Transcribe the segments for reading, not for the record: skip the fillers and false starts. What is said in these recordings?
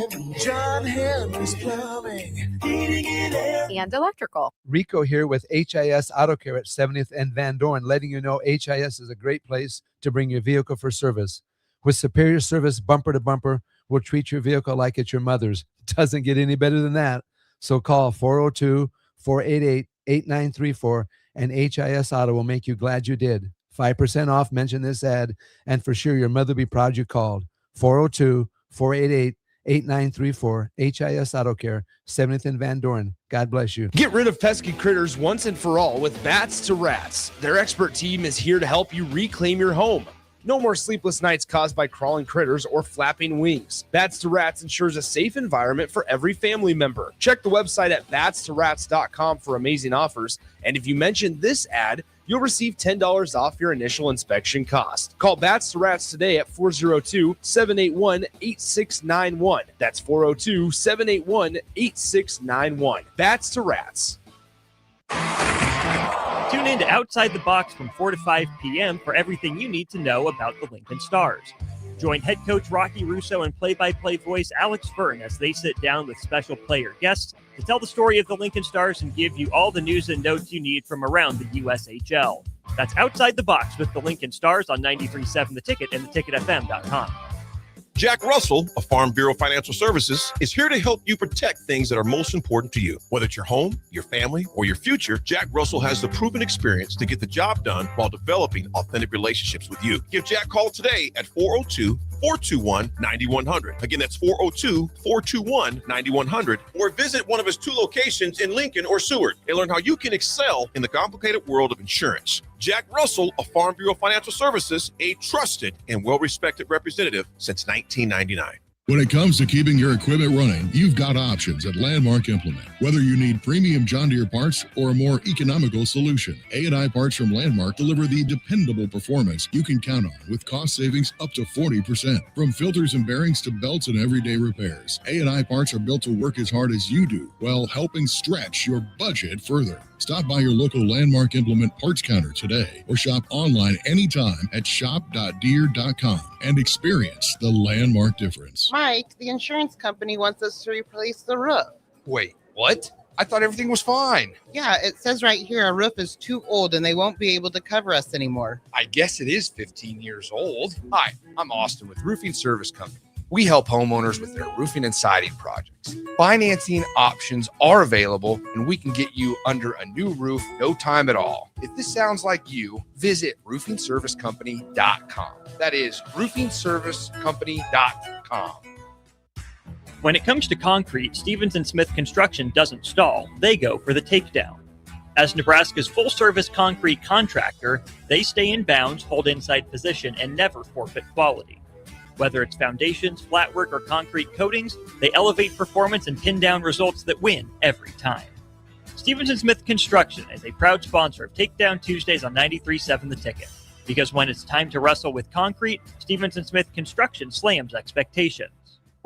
time. John Henry's Plumbing, heating and air, and electrical. Rico here with HIS Auto Care at 70th and Van Dorn, letting you know HIS is a great place to bring your vehicle for service. With superior service, bumper to bumper, we'll treat your vehicle like it's your mother's. Doesn't get any better than that. So call 402-488-8934 and HIS Auto will make you glad you did. 5% off, mention this ad, and for sure your mother will be proud you called. 402-488-8934, HIS Auto Care, 70th and Van Dorn. God bless you. Get rid of pesky critters once and for all with Bats to Rats. Their expert team is here to help you reclaim your home. No more sleepless nights caused by crawling critters or flapping wings. Bats to Rats ensures a safe environment for every family member. Check the website at batstorats.com for amazing offers. And if you mention this ad, you'll receive $10 off your initial inspection cost. Call Bats to Rats today at 402-781-8691. That's 402-781-8691. Bats to Rats. Tune in to Outside the Box from 4 to 5 p.m. for everything you need to know about the Lincoln Stars. Join head coach Rocky Russo and play-by-play voice Alex Fern as they sit down with special player guests to tell the story of the Lincoln Stars and give you all the news and notes you need from around the USHL. That's Outside the Box with the Lincoln Stars on 93.7 The Ticket and theticketfm.com. Jack Russell of Farm Bureau Financial Services is here to help you protect things that are most important to you. Whether it's your home, your family, or your future, Jack Russell has the proven experience to get the job done while developing authentic relationships with you. Give Jack a call today at 402-421-9100. Again, that's 402-421-9100. Or visit one of his 2 locations in Lincoln or Seward and learn how you can excel in the complicated world of insurance. Jack Russell of Farm Bureau Financial Services, a trusted and well-respected representative since 1999. When it comes to keeping your equipment running, you've got options at Landmark Implement. Whether you need premium John Deere parts or a more economical solution, A&I parts from Landmark deliver the dependable performance you can count on with cost savings up to 40%. From filters and bearings to belts and everyday repairs, A&I parts are built to work as hard as you do while helping stretch your budget further. Stop by your local Landmark Implement parts counter today or shop online anytime at shop.deere.com and experience the Landmark difference. Mike, the insurance company wants us to replace the roof. Wait, what? I thought everything was fine. Yeah, it says right here our roof is too old and they won't be able to cover us anymore. I guess it is 15 years old. Hi, I'm Austin with Roofing Service Company. We help homeowners with their roofing and siding projects. Financing options are available, and we can get you under a new roof no time at all. If this sounds like you, visit roofingservicecompany.com. That is roofingservicecompany.com. When it comes to concrete, Stevens & Smith Construction doesn't stall. They go for the takedown. As Nebraska's full-service concrete contractor, they stay in bounds, hold inside position, and never forfeit quality. Whether it's foundations, flatwork, or concrete coatings, they elevate performance and pin down results that win every time. Stevens & Smith Construction is a proud sponsor of Takedown Tuesdays on 93.7 The Ticket. Because when it's time to wrestle with concrete, Stevens & Smith Construction slams expectations.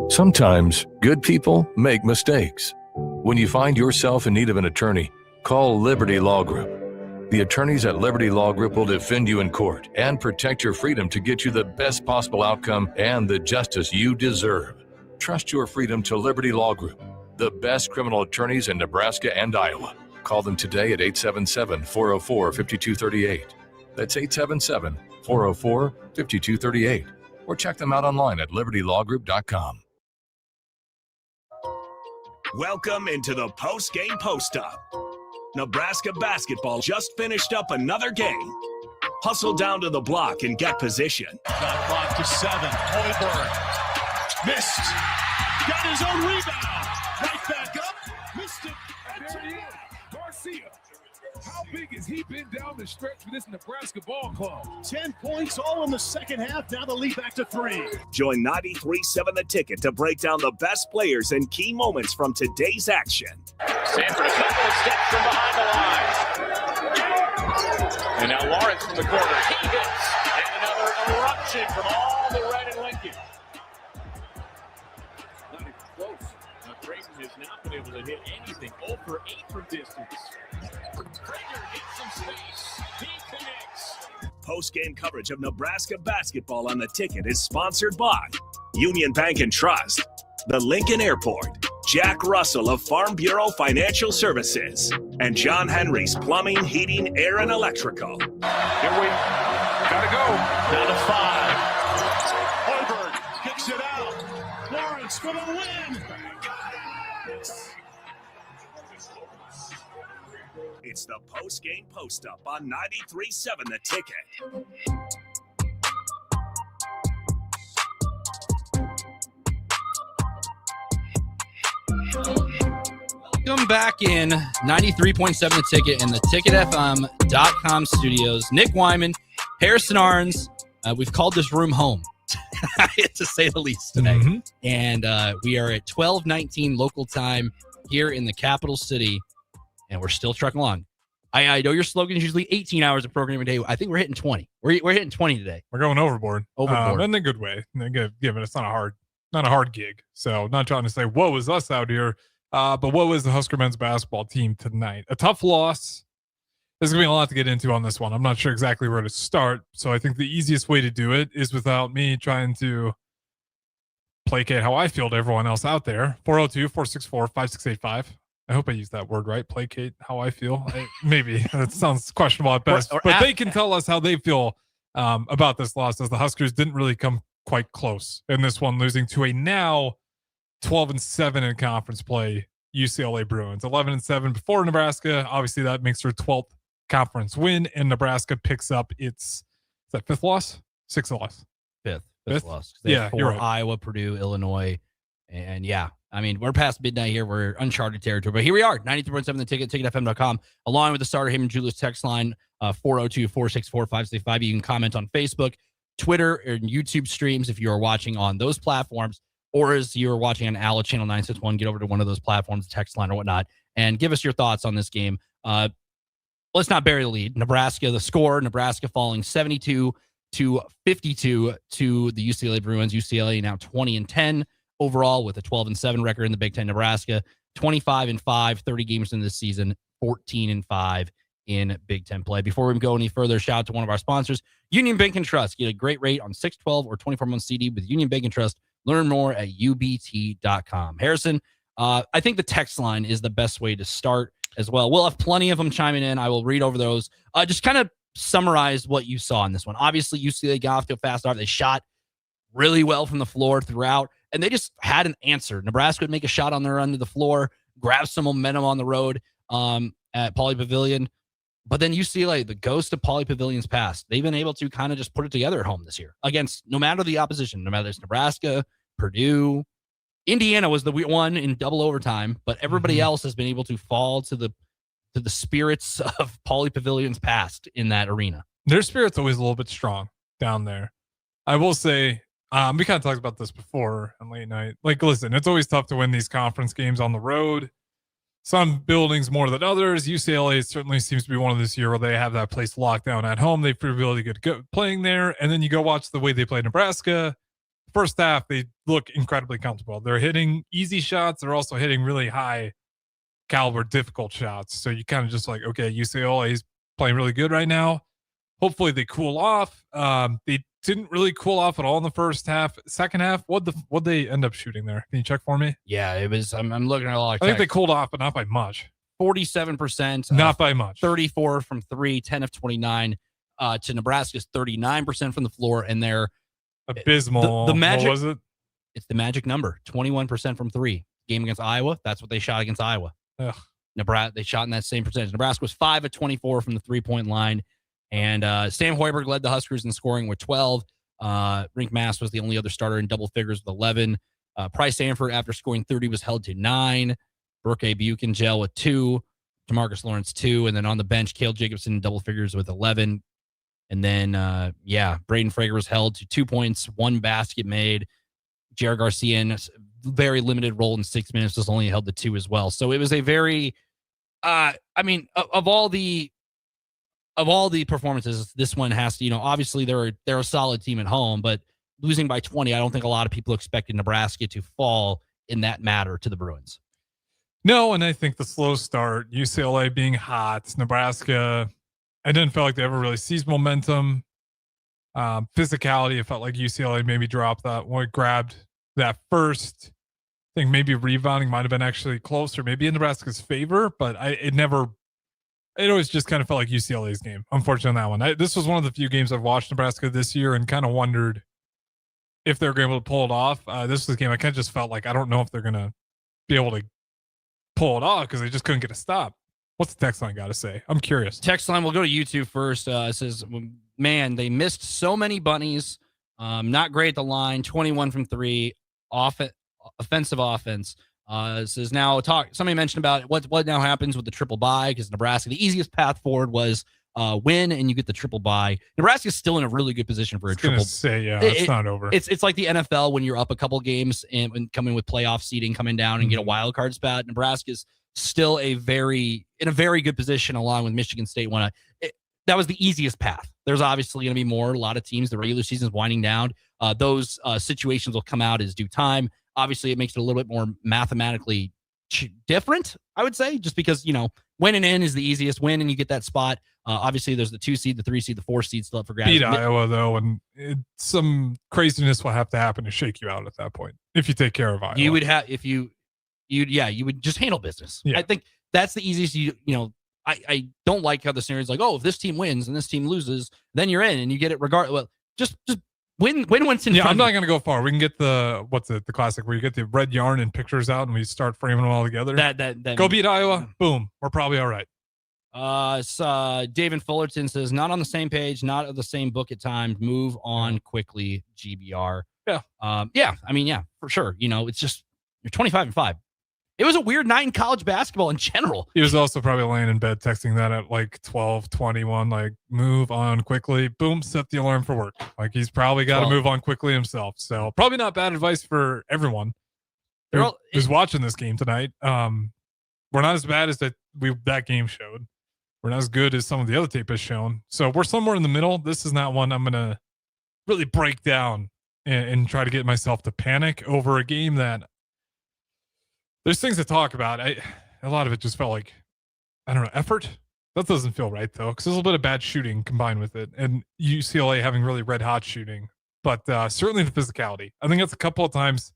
Sometimes good people make mistakes. When you find yourself in need of an attorney, call Liberty Law Group. The attorneys at Liberty Law Group will defend you in court and protect your freedom to get you the best possible outcome and the justice you deserve. Trust your freedom to Liberty Law Group, the best criminal attorneys in Nebraska and Iowa. Call them today at 877-404-5238. That's 877-404-5238. Or check them out online at libertylawgroup.com. Welcome into the post-game post-up. Nebraska basketball just finished up another game. Hustle down to the block and get position. Shot clock to 7. Holberg missed. Got his own rebound. Right back up. Missed it. And there he is. Garcia. How big has he been down the stretch for this Nebraska ball club? 10 points all in the second half. Now the lead back to 3. Join 93.7 The Ticket to break down the best players and key moments from today's action. Sanford a couple of steps from behind the line. And now Lawrence from the corner. He hits. And another eruption from all the red and Lincoln. Not even close. Now Creighton has not been able to hit anything. 0 for 8 from distance. Prager hits some space. He connects. Post-game coverage of Nebraska basketball on The Ticket is sponsored by Union Bank and Trust, the Lincoln Airport, Jack Russell of Farm Bureau Financial Services, and John Henry's Plumbing, Heating, Air, and Electrical. Here we gotta go. Down to 5. Hoiberg kicks it out. Lawrence for the win. It's the post-game post-up on 93.7 The Ticket. Welcome back in 93.7 The Ticket and the TicketFM.com studios. Nick Wyman, Harrison Arns. We've called this room home, to say the least, today. Mm-hmm. And we are at 12:19 local time here in the capital city, and we're still trucking along. I know your slogan is usually 18 hours of programming a day. I think we're hitting 20. We're hitting 20 today. We're going overboard. In a good way. Given it's not a hard gig. So not trying to say, woe is us out here. But what was the Husker men's basketball team tonight? A tough loss. There's going to be a lot to get into on this one. I'm not sure exactly where to start. So I think the easiest way to do it is without me trying to placate how I feel to everyone else out there. 402-464-5685. I hope I used that word right. Placate how I feel. Maybe that sounds questionable at best. But they can tell us how they feel about this loss, as the Huskers didn't really come quite close in this one, losing to a now 12-7 in conference play UCLA Bruins. 11-7 before Nebraska. Obviously, that makes their 12th conference win, and Nebraska picks up its fifth loss, sixth loss, fifth loss. Yeah, you're right. Iowa, Purdue, Illinois, and yeah. I mean, we're past midnight here. We're uncharted territory. But here we are, 93.7 The Ticket, ticketfm.com, along with the Starter Heyman Julius text line, 402-464-565. You can comment on Facebook, Twitter, and YouTube streams if you are watching on those platforms, or as you're watching on ALA Channel 961, get over to one of those platforms, text line or whatnot, and give us your thoughts on this game. Let's not bury the lead. Nebraska falling 72-52 to the UCLA Bruins. UCLA now 20-10. Overall, with a 12-7 record in the Big Ten. Nebraska 25-5, 30 games in this season, 14-5 in Big Ten play. Before we go any further, shout out to one of our sponsors, Union Bank and Trust. Get a great rate on 6, 12, or 24-month CD with Union Bank and Trust. Learn more at ubt.com. Harrison, I think the text line is the best way to start as well. We'll have plenty of them chiming in. I will read over those. Just kind of summarize what you saw in this one. Obviously, UCLA got off to a fast start. They shot really well from the floor throughout, and they just had an answer. Nebraska would make a shot on their end of the floor, grab some momentum on the road at Pauley Pavilion. But then UCLA, the ghost of Pauley Pavilion's past, they've been able to kind of just put it together at home this year against no matter the opposition, no matter it's Nebraska, Purdue. Indiana was the one in double overtime, but everybody else has been able to fall to the spirits of Pauley Pavilion's past in that arena. Their spirit's always a little bit strong down there. I will say, we kind of talked about this before on late night. Like, listen, it's always tough to win these conference games on the road. Some buildings more than others. UCLA certainly seems to be one of this year where they have that place locked down at home. They feel really good playing there. And then you go watch the way they play Nebraska. First half, they look incredibly comfortable. They're hitting easy shots. They're also hitting really high caliber, difficult shots. So you kind of just like, okay, UCLA is playing really good right now. Hopefully they cool off. They didn't really cool off at all in the first half. Second half, what'd they end up shooting there? Can you check for me? Yeah, it was. I'm looking at a lot of I think they cooled off, but not by much. 47%. Not by much. 34 from 3, 10 of 29 to Nebraska's 39% from the floor. And they're abysmal. The magic, what was it? It's the magic number, 21% from 3. Game against Iowa, that's what they shot against Iowa. Ugh. Nebraska, they shot in that same percentage. Nebraska was 5 of 24 from the 3-point line. And Sam Hoiberg led the Huskers in scoring with 12. Rink Mass was the only other starter in double figures with 11. Price Sanford, after scoring 30, was held to 9. Brooke Buchengel with 2. DeMarcus Lawrence 2. And then on the bench, Cale Jacobson in double figures with 11. And then, Braden Frager was held to 2 points, 1 basket made. Jared Garcia in a very limited role in 6 minutes was only held to 2 as well. So it was a very, of all the performances, this one has to, obviously they're a solid team at home, but losing by 20, I don't think a lot of people expected Nebraska to fall in that matter to the Bruins. No, and I think the slow start, UCLA being hot, Nebraska, I didn't feel like they ever really seized momentum. Physicality, it felt like UCLA maybe dropped that one, grabbed that first think maybe rebounding might have been actually closer, maybe in Nebraska's favor, but it always just kind of felt like UCLA's game, unfortunately, on that one. This was one of the few games I've watched Nebraska this year and kind of wondered if they're going to be able to pull it off. This was a game I kind of just felt like I don't know if they're going to be able to pull it off because they just couldn't get a stop. What's the text line got to say? I'm curious. Text line, we'll go to YouTube first. It says, man, they missed so many bunnies. Not great at the line, 21 from 3, offensive offense. It says somebody mentioned about what now happens with the triple bye, because Nebraska, the easiest path forward was win and you get the triple bye. Nebraska's still in a really good position for a triple. It's not over. It's like the NFL when you're up a couple games and coming with playoff seeding coming down and get a wild card spot. Nebraska's still in a very good position along with Michigan State. That was the easiest path. There's obviously going to be more. A lot of teams, the regular season is winding down. Those situations will come out as due time. Obviously, it makes it a little bit more mathematically different, I would say, just because, winning in is the easiest. Win and you get that spot. Obviously, there's the 2 seed, the 3 seed, the 4 seed still up for grabs. Beat Iowa, though, and some craziness will have to happen to shake you out at that point if you take care of Iowa. You would have, you would just handle business. Yeah. I think that's the easiest. I don't like how the scenario is like, oh, if this team wins and this team loses, then you're in and you get it regardless. Well, just win once in front. I'm not going to go far. We can get the classic where you get the red yarn and pictures out and we start framing them all together. That go beat Iowa. Boom. We're probably all right. David Fullerton says, not on the same page, not of the same book at times. Move on quickly, GBR. Yeah. I mean, yeah, for sure. It's just you're 25-5. It was a weird night in college basketball in general. He was also probably laying in bed texting that at like 12:21, like move on quickly. Boom, set the alarm for work. Like he's probably got to move on quickly himself. So probably not bad advice for everyone who's watching this game tonight. We're not as bad as that game showed. We're not as good as some of the other tape has shown. So we're somewhere in the middle. This is not one I'm going to really break down and try to get myself to panic over a game that there's things to talk about. A lot of it just felt like, I don't know, effort. That doesn't feel right, though, because there's a little bit of bad shooting combined with it. And UCLA having really red-hot shooting. But certainly the physicality. I think that's a couple of times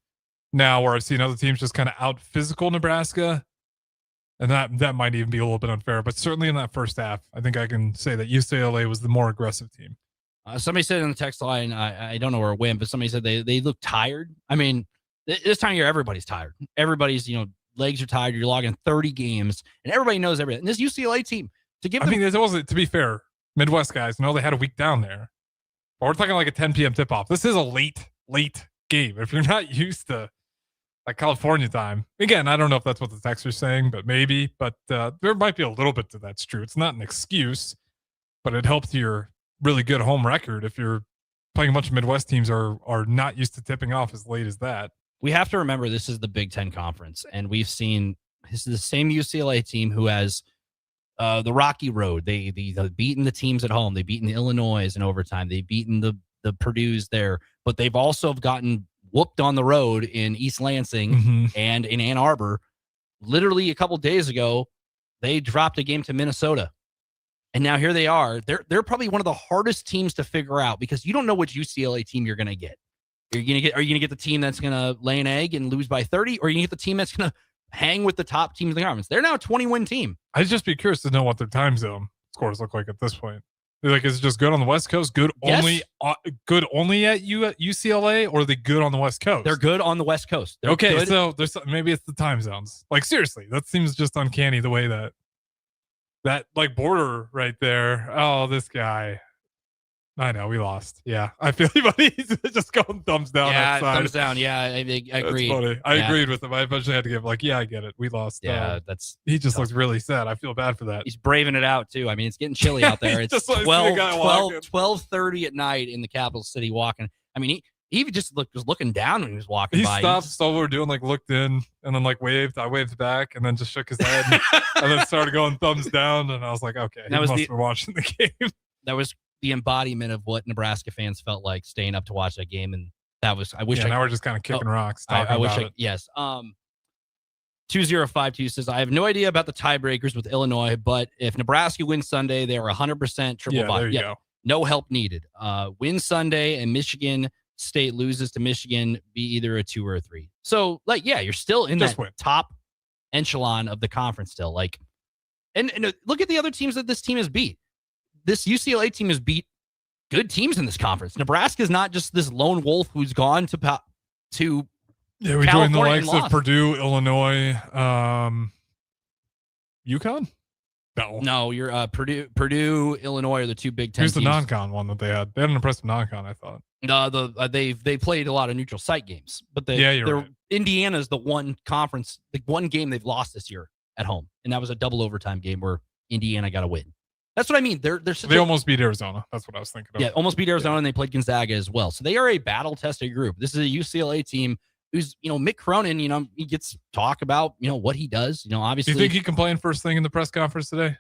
now where I've seen other teams just kind of out-physical Nebraska. And that might even be a little bit unfair. But certainly in that first half, I think I can say that UCLA was the more aggressive team. Somebody said in the text line, I don't know where it went, but somebody said they look tired. I mean, this time of year, everybody's tired. Everybody's, legs are tired. You're logging 30 games, and everybody knows everything. And this UCLA team, to be fair, Midwest guys know they had a week down there. But we're talking like a 10 p.m. tip-off. This is a late game. If you're not used to like California time, again, I don't know if that's what the text are saying, but maybe. But there might be a little bit to that's true. It's not an excuse, but it helps your really good home record if you're playing a bunch of Midwest teams are not used to tipping off as late as that. We have to remember this is the Big Ten Conference, and we've seen this is the same UCLA team who has the rocky road. They've beaten the teams at home. They've beaten the Illinois in overtime. They've beaten the Purdue's there, but they've also gotten whooped on the road in East Lansing and in Ann Arbor. Literally a couple days ago, they dropped a game to Minnesota. And now here they are. They're probably one of the hardest teams to figure out because you don't know which UCLA team you're going to get. Are you going to get the team that's going to lay an egg and lose by 30, or are you going to get the team that's going to hang with the top teams in the conference? They're now a 20-win team. I'd just be curious to know what their time zone scores look like at this point. Like, is it just good on the West Coast? Good only at UCLA, or are they good on the West Coast? They're good on the West Coast. Okay, so maybe it's the time zones. Like, seriously, that seems just uncanny the way that like border right there. Oh, this guy. I know we lost. Yeah, I feel like he's just going thumbs down. Yeah, outside. Thumbs down. Yeah, I agree. Funny. I agreed with him. I eventually had to give I get it. We lost. Yeah, he just looks really sad. I feel bad for that. He's braving it out too. I mean, it's getting chilly out there. It's 12:30 at night in the capital city walking. I mean, he just was looking down when he was walking by. He stopped, saw what we were doing, like looked in, and then like waved. I waved back, and then just shook his head, and then started going thumbs down. And I was like, okay, he must have been watching the game. That was the embodiment of what Nebraska fans felt like staying up to watch that game, and that was. Now we're just kind of kicking rocks. I wish. Yes. 2052 says, I have no idea about the tiebreakers with Illinois, but if Nebraska wins Sunday, they are 100% triple bye. There you go. No help needed. Win Sunday, and Michigan State loses to Michigan, be either a 2 or a 3. So, like, yeah, you're still in that top echelon of the conference still. Like, and look at the other teams that this team has beat. This UCLA team has beat good teams in this conference. Nebraska is not just this lone wolf who's gone to yeah, we joined the likes of Purdue, Illinois, UConn. No, you're Purdue, Illinois are the 2 Big Ten. Here's the non-con one that they had. They had an impressive non-con, I thought. They played a lot of neutral site games, but right. Indiana's the one conference, the one game they've lost this year at home, and that was a double overtime game where Indiana got a win. That's what I mean. They almost beat Arizona. That's what I was thinking of. Yeah, almost beat Arizona, and they played Gonzaga as well. So they are a battle-tested group. This is a UCLA team who's, Mick Cronin, he gets talk about, what he does. Obviously. Do you think he complained first thing in the press conference today?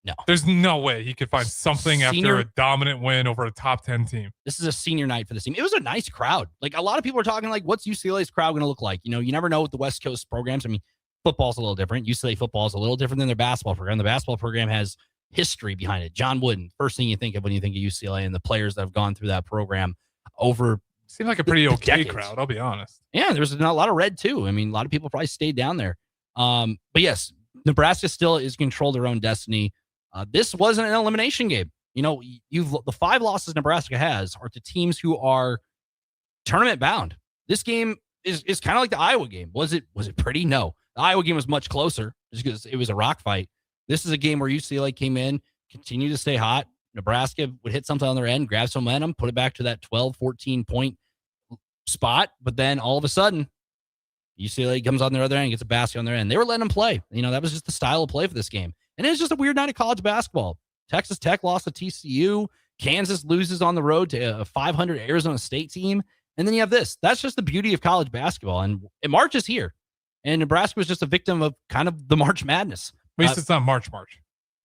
No. There's no way he could find something after a dominant win over a top 10 team. This is a senior night for this team. It was a nice crowd. Like, a lot of people are talking like, what's UCLA's crowd going to look like? You never know with the West Coast programs. I mean, football's a little different. UCLA football is a little different than their basketball program. The basketball program has history behind it. John Wooden, first thing you think of when you think of UCLA and the players that have gone through that program over. Seemed like a pretty okay crowd, I'll be honest. Yeah, there was a lot of red too. I mean, a lot of people probably stayed down there. But yes, Nebraska still is control their own destiny. This wasn't an elimination game. The 5 losses Nebraska has are to teams who are tournament bound. This game is kind of like the Iowa game. Was it pretty? No. The Iowa game was much closer just because it was a rock fight. This is a game where UCLA came in, continued to stay hot. Nebraska would hit something on their end, grab some momentum, put it back to that 12, 14 point spot. But then all of a sudden, UCLA comes on their other end, gets a basket on their end. They were letting them play. That was just the style of play for this game. And it was just a weird night of college basketball. Texas Tech lost to TCU. Kansas loses on the road to a 500 Arizona State team. And then you have this. That's just the beauty of college basketball. And March is here. And Nebraska was just a victim of kind of the March Madness. At least it's not March.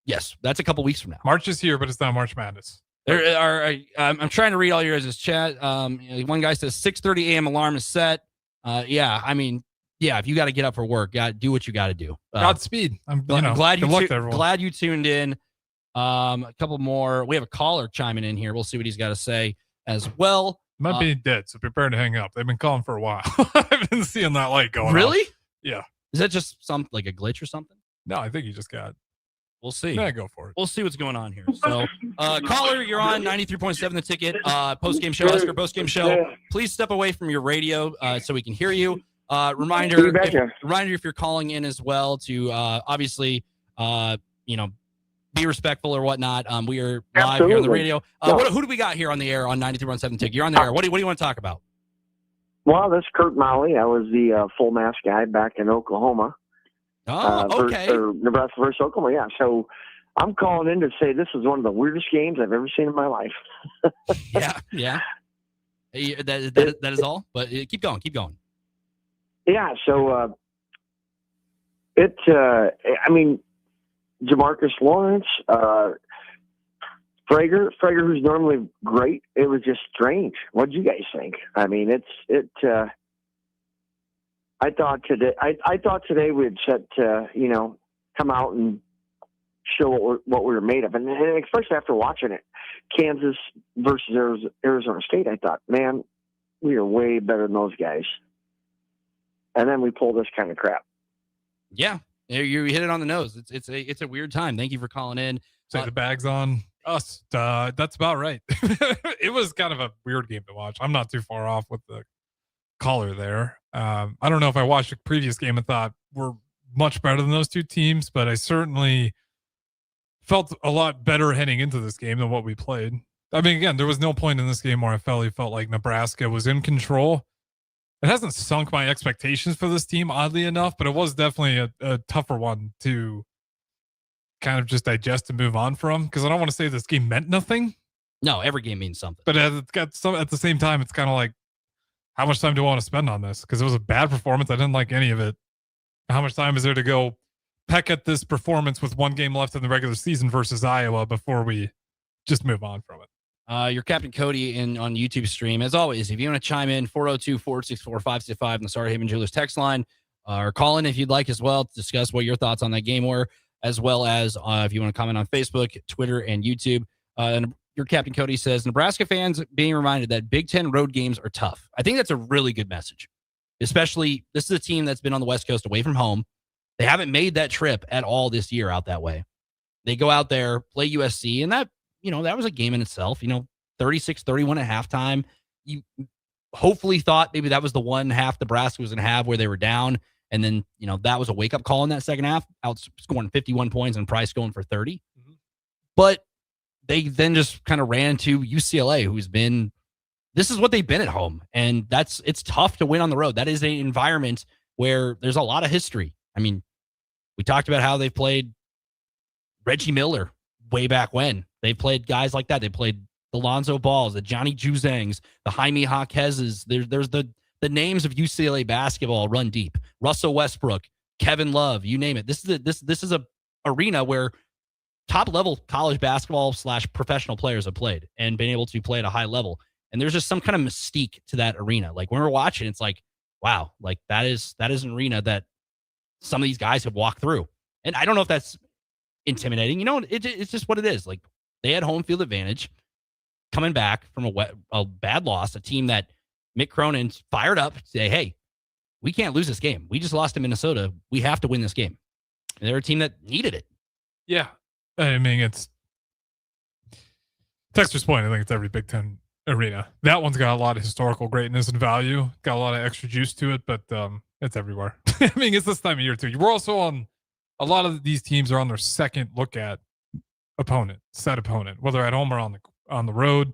Yes, that's a couple weeks from now. March is here, but it's not March Madness. I'm trying to read all your guys' chat. One guy says 6:30 a.m. alarm is set. If you got to get up for work, do what you got to do. Godspeed. I'm glad you tuned in. A couple more. We have a caller chiming in here. We'll see what he's got to say as well. Might be dead, so prepare to hang up. They've been calling for a while. I've been seeing that light going on. Really? Yeah. Is that just like a glitch or something? No, I think you just got. We'll see. Yeah, go for it. We'll see what's going on here. So, caller, you're on 93.7 The Ticket. Postgame show, Oscar Postgame show. Please step away from your radio so we can hear you. Reminder if you're calling in as well to obviously be respectful or whatnot. We are live here on the radio. Who do we got here on the air on 93.7 The Ticket? You're on the air. What do you want to talk about? Well, this is Kurt Malley. I was the full mass guy back in Oklahoma. Okay. Nebraska versus Oklahoma, yeah. So I'm calling in to say this is one of the weirdest games I've ever seen in my life. Yeah. That is all. But keep going. Yeah. So Jamarcus Lawrence, Frager, who's normally great. It was just strange. What do you guys think? I mean, I thought today we'd come out and show what we were made of, and especially after watching it, Kansas versus Arizona State, I thought, man, we are way better than those guys. And then we pull this kind of crap. Yeah, you hit it on the nose. It's a weird time. Thank you for calling in. Say the bag's on us. That's about right. It was kind of a weird game to watch. I'm not too far off with the caller there. I don't know if I watched a previous game and thought we're much better than those two teams, but I certainly felt a lot better heading into this game than what we played. I mean, again, there was no point in this game where I felt like Nebraska was in control. It hasn't sunk my expectations for this team, oddly enough, but it was definitely a tougher one to kind of just digest and move on from, because I don't want to say this game meant nothing. No, every game means something. But at the same time, it's kind of like, how much time do I want to spend on this? Because it was a bad performance. I didn't like any of it. How much time is there to go peck at this performance with one game left in the regular season versus Iowa before we just move on from it? Your Captain Cody on YouTube stream. As always, if you want to chime in, 402-464-565 on the Sarah Haven Jewelers text line, or call in if you'd like as well to discuss what your thoughts on that game were, as well as if you want to comment on Facebook, Twitter, and YouTube. And your Captain Cody says, Nebraska fans being reminded that Big Ten road games are tough. I think that's a really good message, especially this is a team that's been on the West Coast away from home. They haven't made that trip at all this year out that way. They go out there, play USC, and that was a game in itself, 36-31 at halftime. You hopefully thought maybe that was the one half Nebraska was going to have where they were down. And then, that was a wake-up call in that second half, outscoring 51 points and Price going for 30. Mm-hmm. But they then just kind of ran to UCLA, this is what they've been at home. And it's tough to win on the road. That is an environment where there's a lot of history. I mean, we talked about how they've played Reggie Miller way back when. They played guys like that. They played the Lonzo Balls, the Johnny Juzangs, the Jaime Jaquez's. There's the names of UCLA basketball run deep. Russell Westbrook, Kevin Love, you name it. This is a arena where top level college basketball / professional players have played and been able to play at a high level. And there's just some kind of mystique to that arena. Like when we're watching, it's like, wow, like that is an arena that some of these guys have walked through. And I don't know if that's intimidating. It's just what it is. Like they had home field advantage coming back from a bad loss, a team that Mick Cronin fired up to say, hey, we can't lose this game. We just lost to Minnesota. We have to win this game. And they're a team that needed it. Yeah. I mean, it's Texter's point. I think it's every Big Ten arena. That one's got a lot of historical greatness and value, got a lot of extra juice to it, but it's everywhere. I mean, it's this time of year too. We're also on a lot of these teams are on their second look at set opponent, whether at home or on the road.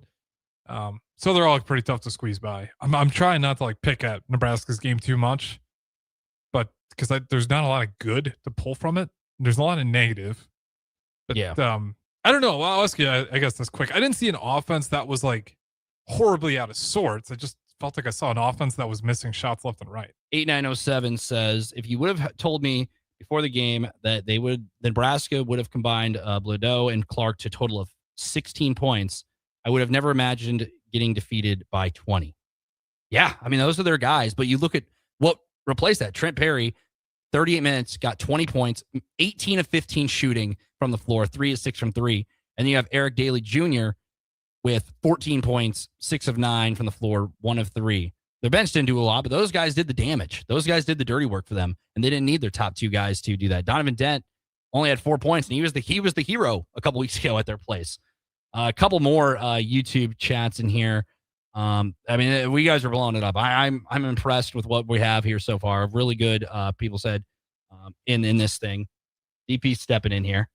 So they're all pretty tough to squeeze by. I'm trying not to like pick at Nebraska's game too much, but because there's not a lot of good to pull from it. There's a lot of negative. But yeah. I don't know. Well, I'll ask you, I guess this quick. I didn't see an offense that was like horribly out of sorts. I just felt like I saw an offense that was missing shots left and right. 8907 says, if you would have told me before the game that Nebraska would have combined Bladeau and Clark to a total of 16 points, I would have never imagined getting defeated by 20. Yeah, I mean, those are their guys, but you look at what replaced that. Trent Perry, 38 minutes, got 20 points, 18 of 15 shooting from the floor, 3 of 6 from 3. And then you have Eric Daly Jr. with 14 points, 6 of 9 from the floor, 1 of 3. Their bench didn't do a lot, but those guys did the damage. Those guys did the dirty work for them, and they didn't need their top two guys to do that. Donovan Dent only had 4 points, and he was the hero a couple weeks ago at their place. A couple more YouTube chats in here. I mean, we guys are blowing it up. I'm impressed with what we have here so far. Really good. People said in this thing. DP stepping in here.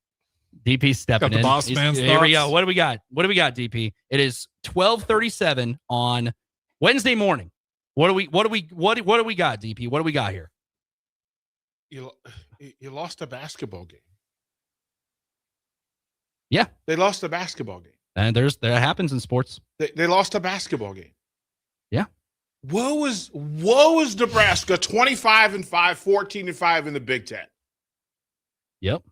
DP stepping in. Boss man's here we go. What do we got? DP? It is 12:37 on Wednesday morning. What do we got, DP? What do we got here? You lost a basketball game. Yeah. They lost a basketball game. And that happens in sports. They lost a basketball game. Yeah. Woe is Nebraska 25-5, 14-5 in the Big Ten. Yep.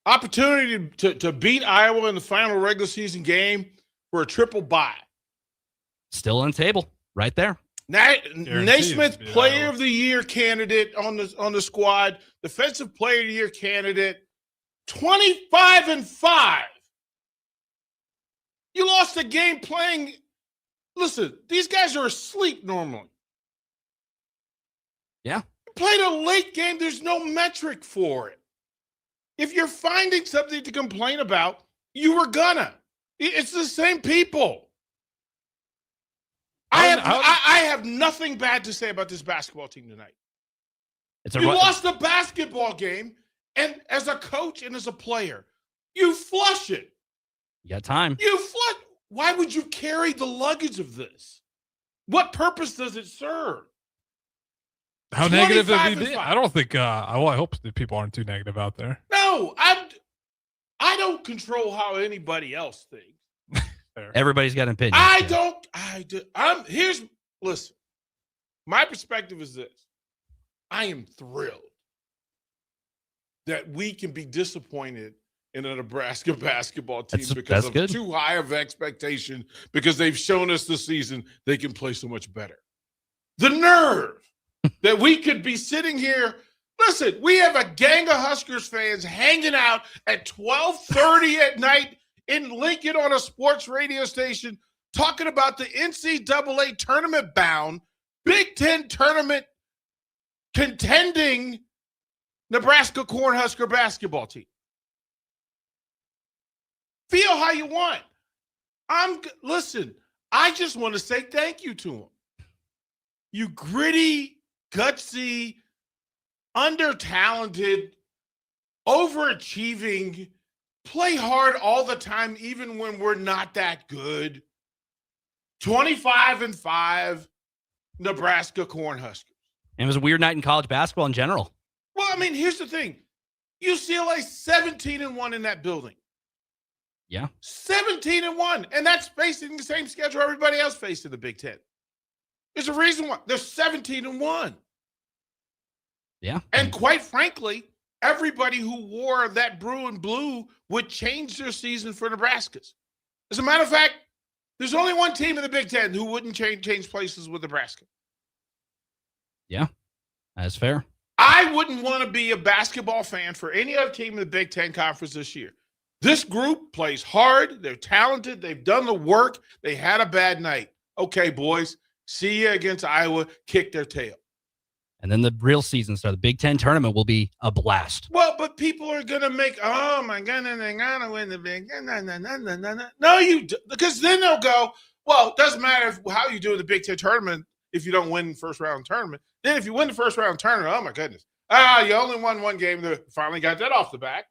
Opportunity to beat Iowa in the final regular season game for a triple bye. Still on the table, right there. Naismith Player of the Year candidate on the squad, Defensive Player of the Year candidate, 25-5. You lost a game playing. Listen, these guys are asleep normally. Yeah. You played a late game. There's no metric for it. If you're finding something to complain about, you were gonna. It's the same people. I have nothing bad to say about this basketball team tonight. You lost the basketball game, and as a coach and as a player, you flush it. You got time. You flush. Why would you carry the luggage of this? What purpose does it serve? How negative have you been? I don't think. I hope that people aren't too negative out there. No, I don't control how anybody else thinks. Everybody's got an opinion. Listen, my perspective is this. I am thrilled that we can be disappointed in a Nebraska basketball team because of too high of expectation, because they've shown us this season they can play so much better. The nerve that we could be sitting here. Listen, we have a gang of Huskers fans hanging out at 12:30 at night in Lincoln on a sports radio station talking about the NCAA tournament bound, Big Ten tournament contending Nebraska Cornhusker basketball team. Feel how you want. Listen, I just want to say thank you to them. You gritty, gutsy, under-talented, overachieving, play hard all the time, even when we're not that good. 25-5, Nebraska Cornhuskers. And it was a weird night in college basketball in general. Well, I mean, here's the thing. UCLA 17-1 in that building. Yeah. 17-1. And that's facing the same schedule everybody else faced in the Big Ten. There's a reason why. They're 17-1. Yeah. And quite frankly, everybody who wore that blue and blue would change their season for Nebraska's. As a matter of fact, there's only one team in the Big Ten who wouldn't change places with Nebraska. Yeah, that's fair. I wouldn't want to be a basketball fan for any other team in the Big Ten Conference this year. This group plays hard. They're talented. They've done the work. They had a bad night. Okay, boys, see you against Iowa. Kick their tail. And then the real season starts. The Big Ten tournament will be a blast. Well, but people are going to make, oh, my God, they're going to win the Big Ten. No, you do, because then they'll go, well, it doesn't matter how you do in the Big Ten tournament if you don't win the first round tournament. Then if you win the first round tournament, oh, my goodness. You only won one game. They finally got that off the back.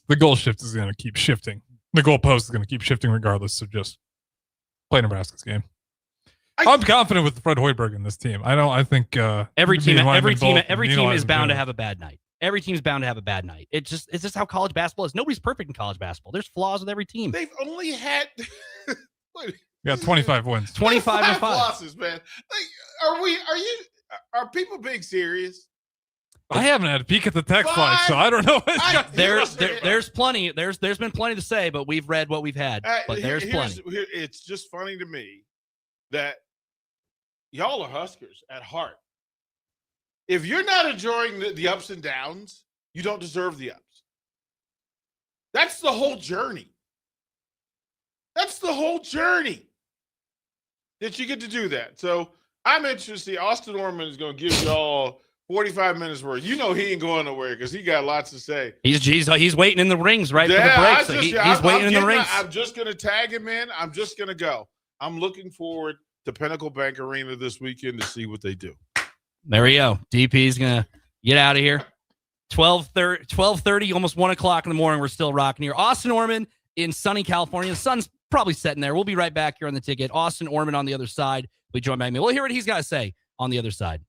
The goal shift is going to keep shifting. The goal post is going to keep shifting regardless. So just play Nebraska's game. I'm confident with Fred Hoiberg in this team. I think every team is bound to have a bad night. Every team's bound to have a bad night. It's just how college basketball is. Nobody's perfect in college basketball. There's flaws with every team. They've only had got 25 wins. 25-5 losses, man. Like, are people being serious? I haven't had a peek at the text line, so I don't know. There's plenty. There's been plenty to say, but we've read what we've had. But there's plenty. It's just funny to me that y'all are Huskers at heart. If you're not enjoying the ups and downs, you don't deserve the ups. That's the whole journey. That's the whole journey that you get to do that. So I'm interested to see. Austin Orman is going to give y'all 45 minutes worth. You know he ain't going nowhere because he got lots to say. He's waiting in the rings right for the break. He's waiting in the rings. I'm just going to tag him in. I'm just going to go. I'm looking forward to Pinnacle Bank Arena this weekend to see what they do. There we go. DP's going to get out of here. 12:30, almost 1 o'clock in the morning. We're still rocking here. Austin Orman in sunny California. The sun's probably setting there. We'll be right back here on the ticket. Austin Orman on the other side. We join by me. We'll hear what he's got to say on the other side.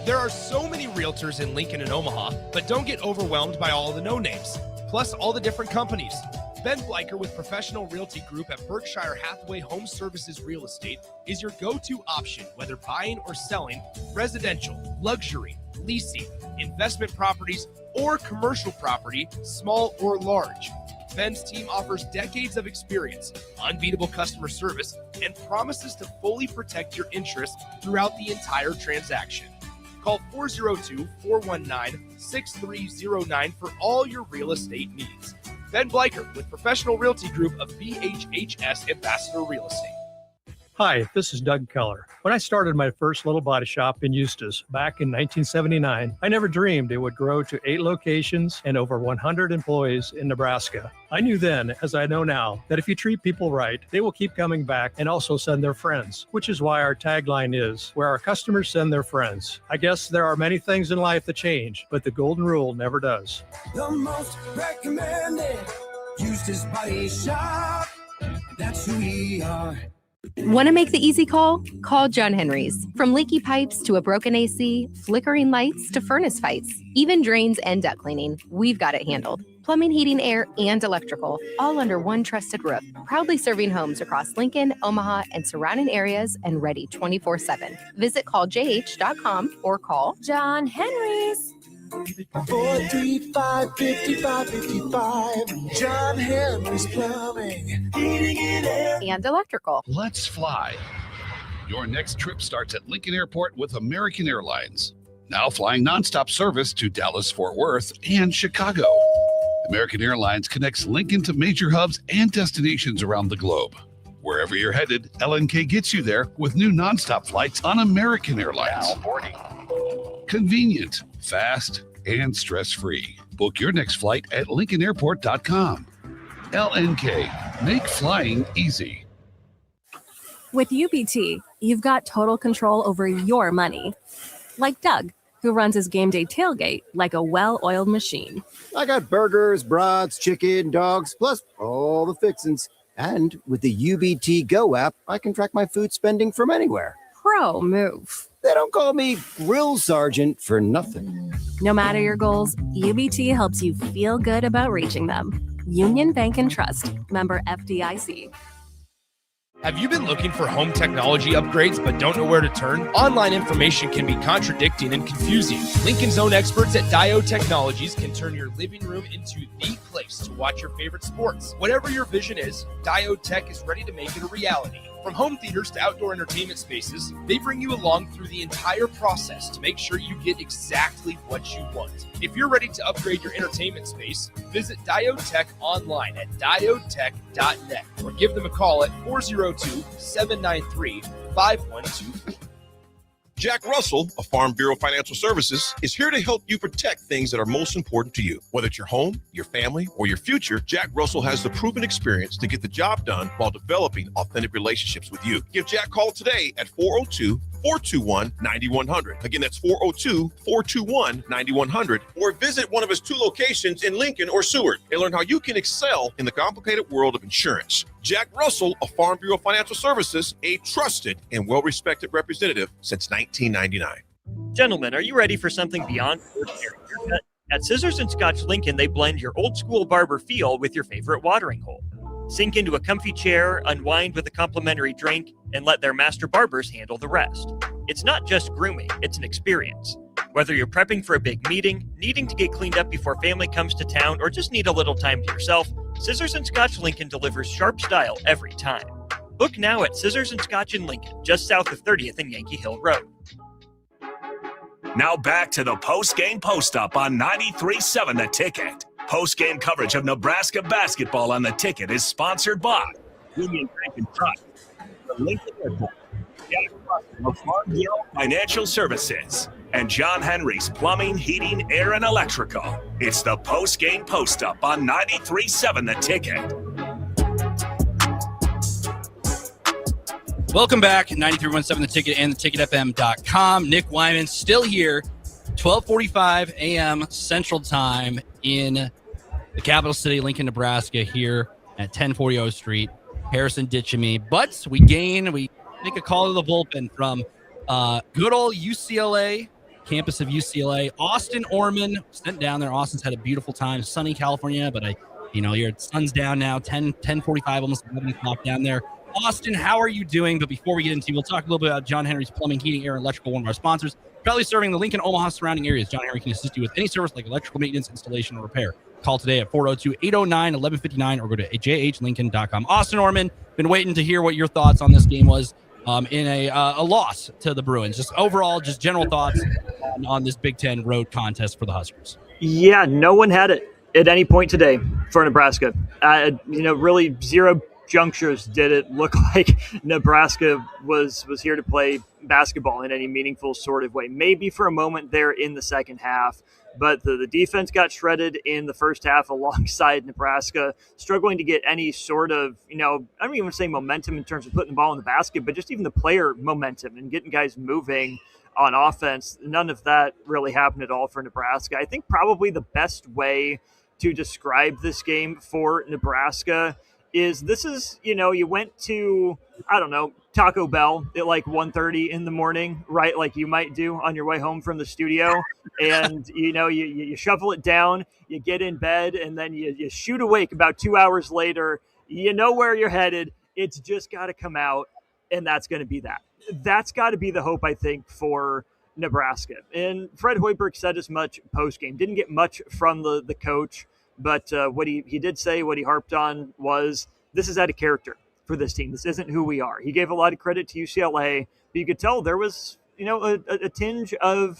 There are so many realtors in Lincoln and Omaha, but don't get overwhelmed by all the no-names, plus all the different companies. Ben Bleicher with Professional Realty Group at Berkshire Hathaway Home Services Real Estate is your go-to option, whether buying or selling residential, luxury, leasing, investment properties, or commercial property, small or large. Ben's team offers decades of experience, unbeatable customer service, and promises to fully protect your interests throughout the entire transaction. Call 402-419-6309 for all your real estate needs. Ben Bleicher with Professional Realty Group of BHHS Ambassador Real Estate. Hi, this is Doug Keller. When I started my first little body shop in Eustis back in 1979, I never dreamed it would grow to 8 locations and over 100 employees in Nebraska. I knew then, as I know now, that if you treat people right, they will keep coming back and also send their friends, which is why our tagline is, where our customers send their friends. I guess there are many things in life that change, but the golden rule never does. The most recommended Eustis Body Shop. That's who we are. Want to make the easy call? Call John Henry's. From leaky pipes to a broken AC, flickering lights to furnace fights, even drains and duct cleaning, we've got it handled. Plumbing, heating, air, and electrical, all under one trusted roof. Proudly serving homes across Lincoln, Omaha, and surrounding areas and ready 24/7. Visit calljh.com or call John Henry's. 435-5555. John Henry's Plumbing, Heating and Air, and Electrical. Let's fly. Your next trip starts at Lincoln Airport with American Airlines. Now flying nonstop service to Dallas, Fort Worth, and Chicago. American Airlines connects Lincoln to major hubs and destinations around the globe. Wherever you're headed, LNK gets you there with new nonstop flights on American Airlines. Now boarding. Convenient, fast, and stress-free. Book your next flight at LincolnAirport.com. LNK, make flying easy. With UBT, you've got total control over your money. Like Doug, who runs his game day tailgate like a well-oiled machine. I got burgers, brats, chicken, dogs, plus all the fixins. And with the UBT Go app, I can track my food spending from anywhere. Pro move. They don't call me Grill Sergeant for nothing. No matter your goals, UBT helps you feel good about reaching them. Union Bank and Trust. Member FDIC. Have you been looking for home technology upgrades but don't know where to turn? Online information can be contradicting and confusing. Lincoln's own experts at Diode Technologies can turn your living room into the place to watch your favorite sports. Whatever your vision is, Diode Tech is ready to make it a reality. From home theaters to outdoor entertainment spaces, they bring you along through the entire process to make sure you get exactly what you want. If you're ready to upgrade your entertainment space, visit Diode Tech online at diodetech.net or give them a call at 402-793-5124. Jack Russell of Farm Bureau Financial Services is here to help you protect things that are most important to you. Whether it's your home, your family, or your future, Jack Russell has the proven experience to get the job done while developing authentic relationships with you. Give Jack a call today at 402-421-9100. Again, that's 402-421-9100. Or visit one of his 2 locations in Lincoln or Seward and learn how you can excel in the complicated world of insurance. Jack Russell of Farm Bureau Financial Services, a trusted and well-respected representative since 1999. Gentlemen, are you ready for something beyond ordinary haircut? At Scissors and Scotch Lincoln, they blend your old school barber feel with your favorite watering hole. Sink into a comfy chair, unwind with a complimentary drink, and let their master barbers handle the rest. It's not just grooming, it's an experience. Whether you're prepping for a big meeting, needing to get cleaned up before family comes to town, or just need a little time to yourself, Scissors and Scotch Lincoln delivers sharp style every time. Book now at Scissors and Scotch in Lincoln, just south of 30th and Yankee Hill Road. Now back to the post-game post-up on 93.7 The Ticket. Post-game coverage of Nebraska basketball on The Ticket is sponsored by Union Bank and Trust, the Lincoln Airport, Jack Russell of Farm Bureau Financial Services, and John Henry's Plumbing, Heating, Air, and Electrical. It's the post-game post-up on 93.7 The Ticket. Welcome back, 93.17 The Ticket and theticketfm.com. Nick Wyman still here, 12:45 a.m. Central Time in the capital city, Lincoln, Nebraska, here at 1040 O Street. Harrison ditching me, but we make a call to the bullpen from good old UCLA, campus of UCLA. Austin Orman sent down there. Austin's had a beautiful time, sunny California, but your sun's down now, 10:45, almost 11 o'clock down there. Austin, how are you doing? But before we get into, we'll talk a little bit about John Henry's Plumbing, Heating, Air, and Electrical, one of our sponsors. Proudly serving the Lincoln, Omaha surrounding areas. John Henry can assist you with any service like electrical maintenance, installation, or repair. Call today at 402-809-1159 or go to jhlincoln.com. Austin Orman, been waiting to hear what your thoughts on this game was in a loss to the Bruins. Just overall, just general thoughts on this Big Ten road contest for the Huskers. Yeah, no one had it at any point today for Nebraska. Really zero junctures did it look like Nebraska was here to play basketball in any meaningful sort of way. Maybe for a moment there in the second half, but the defense got shredded in the first half alongside Nebraska, struggling to get any sort of, I don't even say momentum in terms of putting the ball in the basket, but just even the player momentum and getting guys moving on offense. None of that really happened at all for Nebraska. I think probably the best way to describe this game for Nebraska is you went to, Taco Bell at like 1:30 in the morning, right? Like you might do on your way home from the studio. And, you shovel it down, you get in bed, and then you shoot awake about 2 hours later. You know where you're headed. It's just got to come out, and that's going to be that. That's got to be the hope, I think, for Nebraska. And Fred Hoiberg said as much post-game. Didn't get much from the coach. But what he did say, what he harped on was, this is out of character for this team. This isn't who we are. He gave a lot of credit to UCLA, but you could tell there was, a tinge of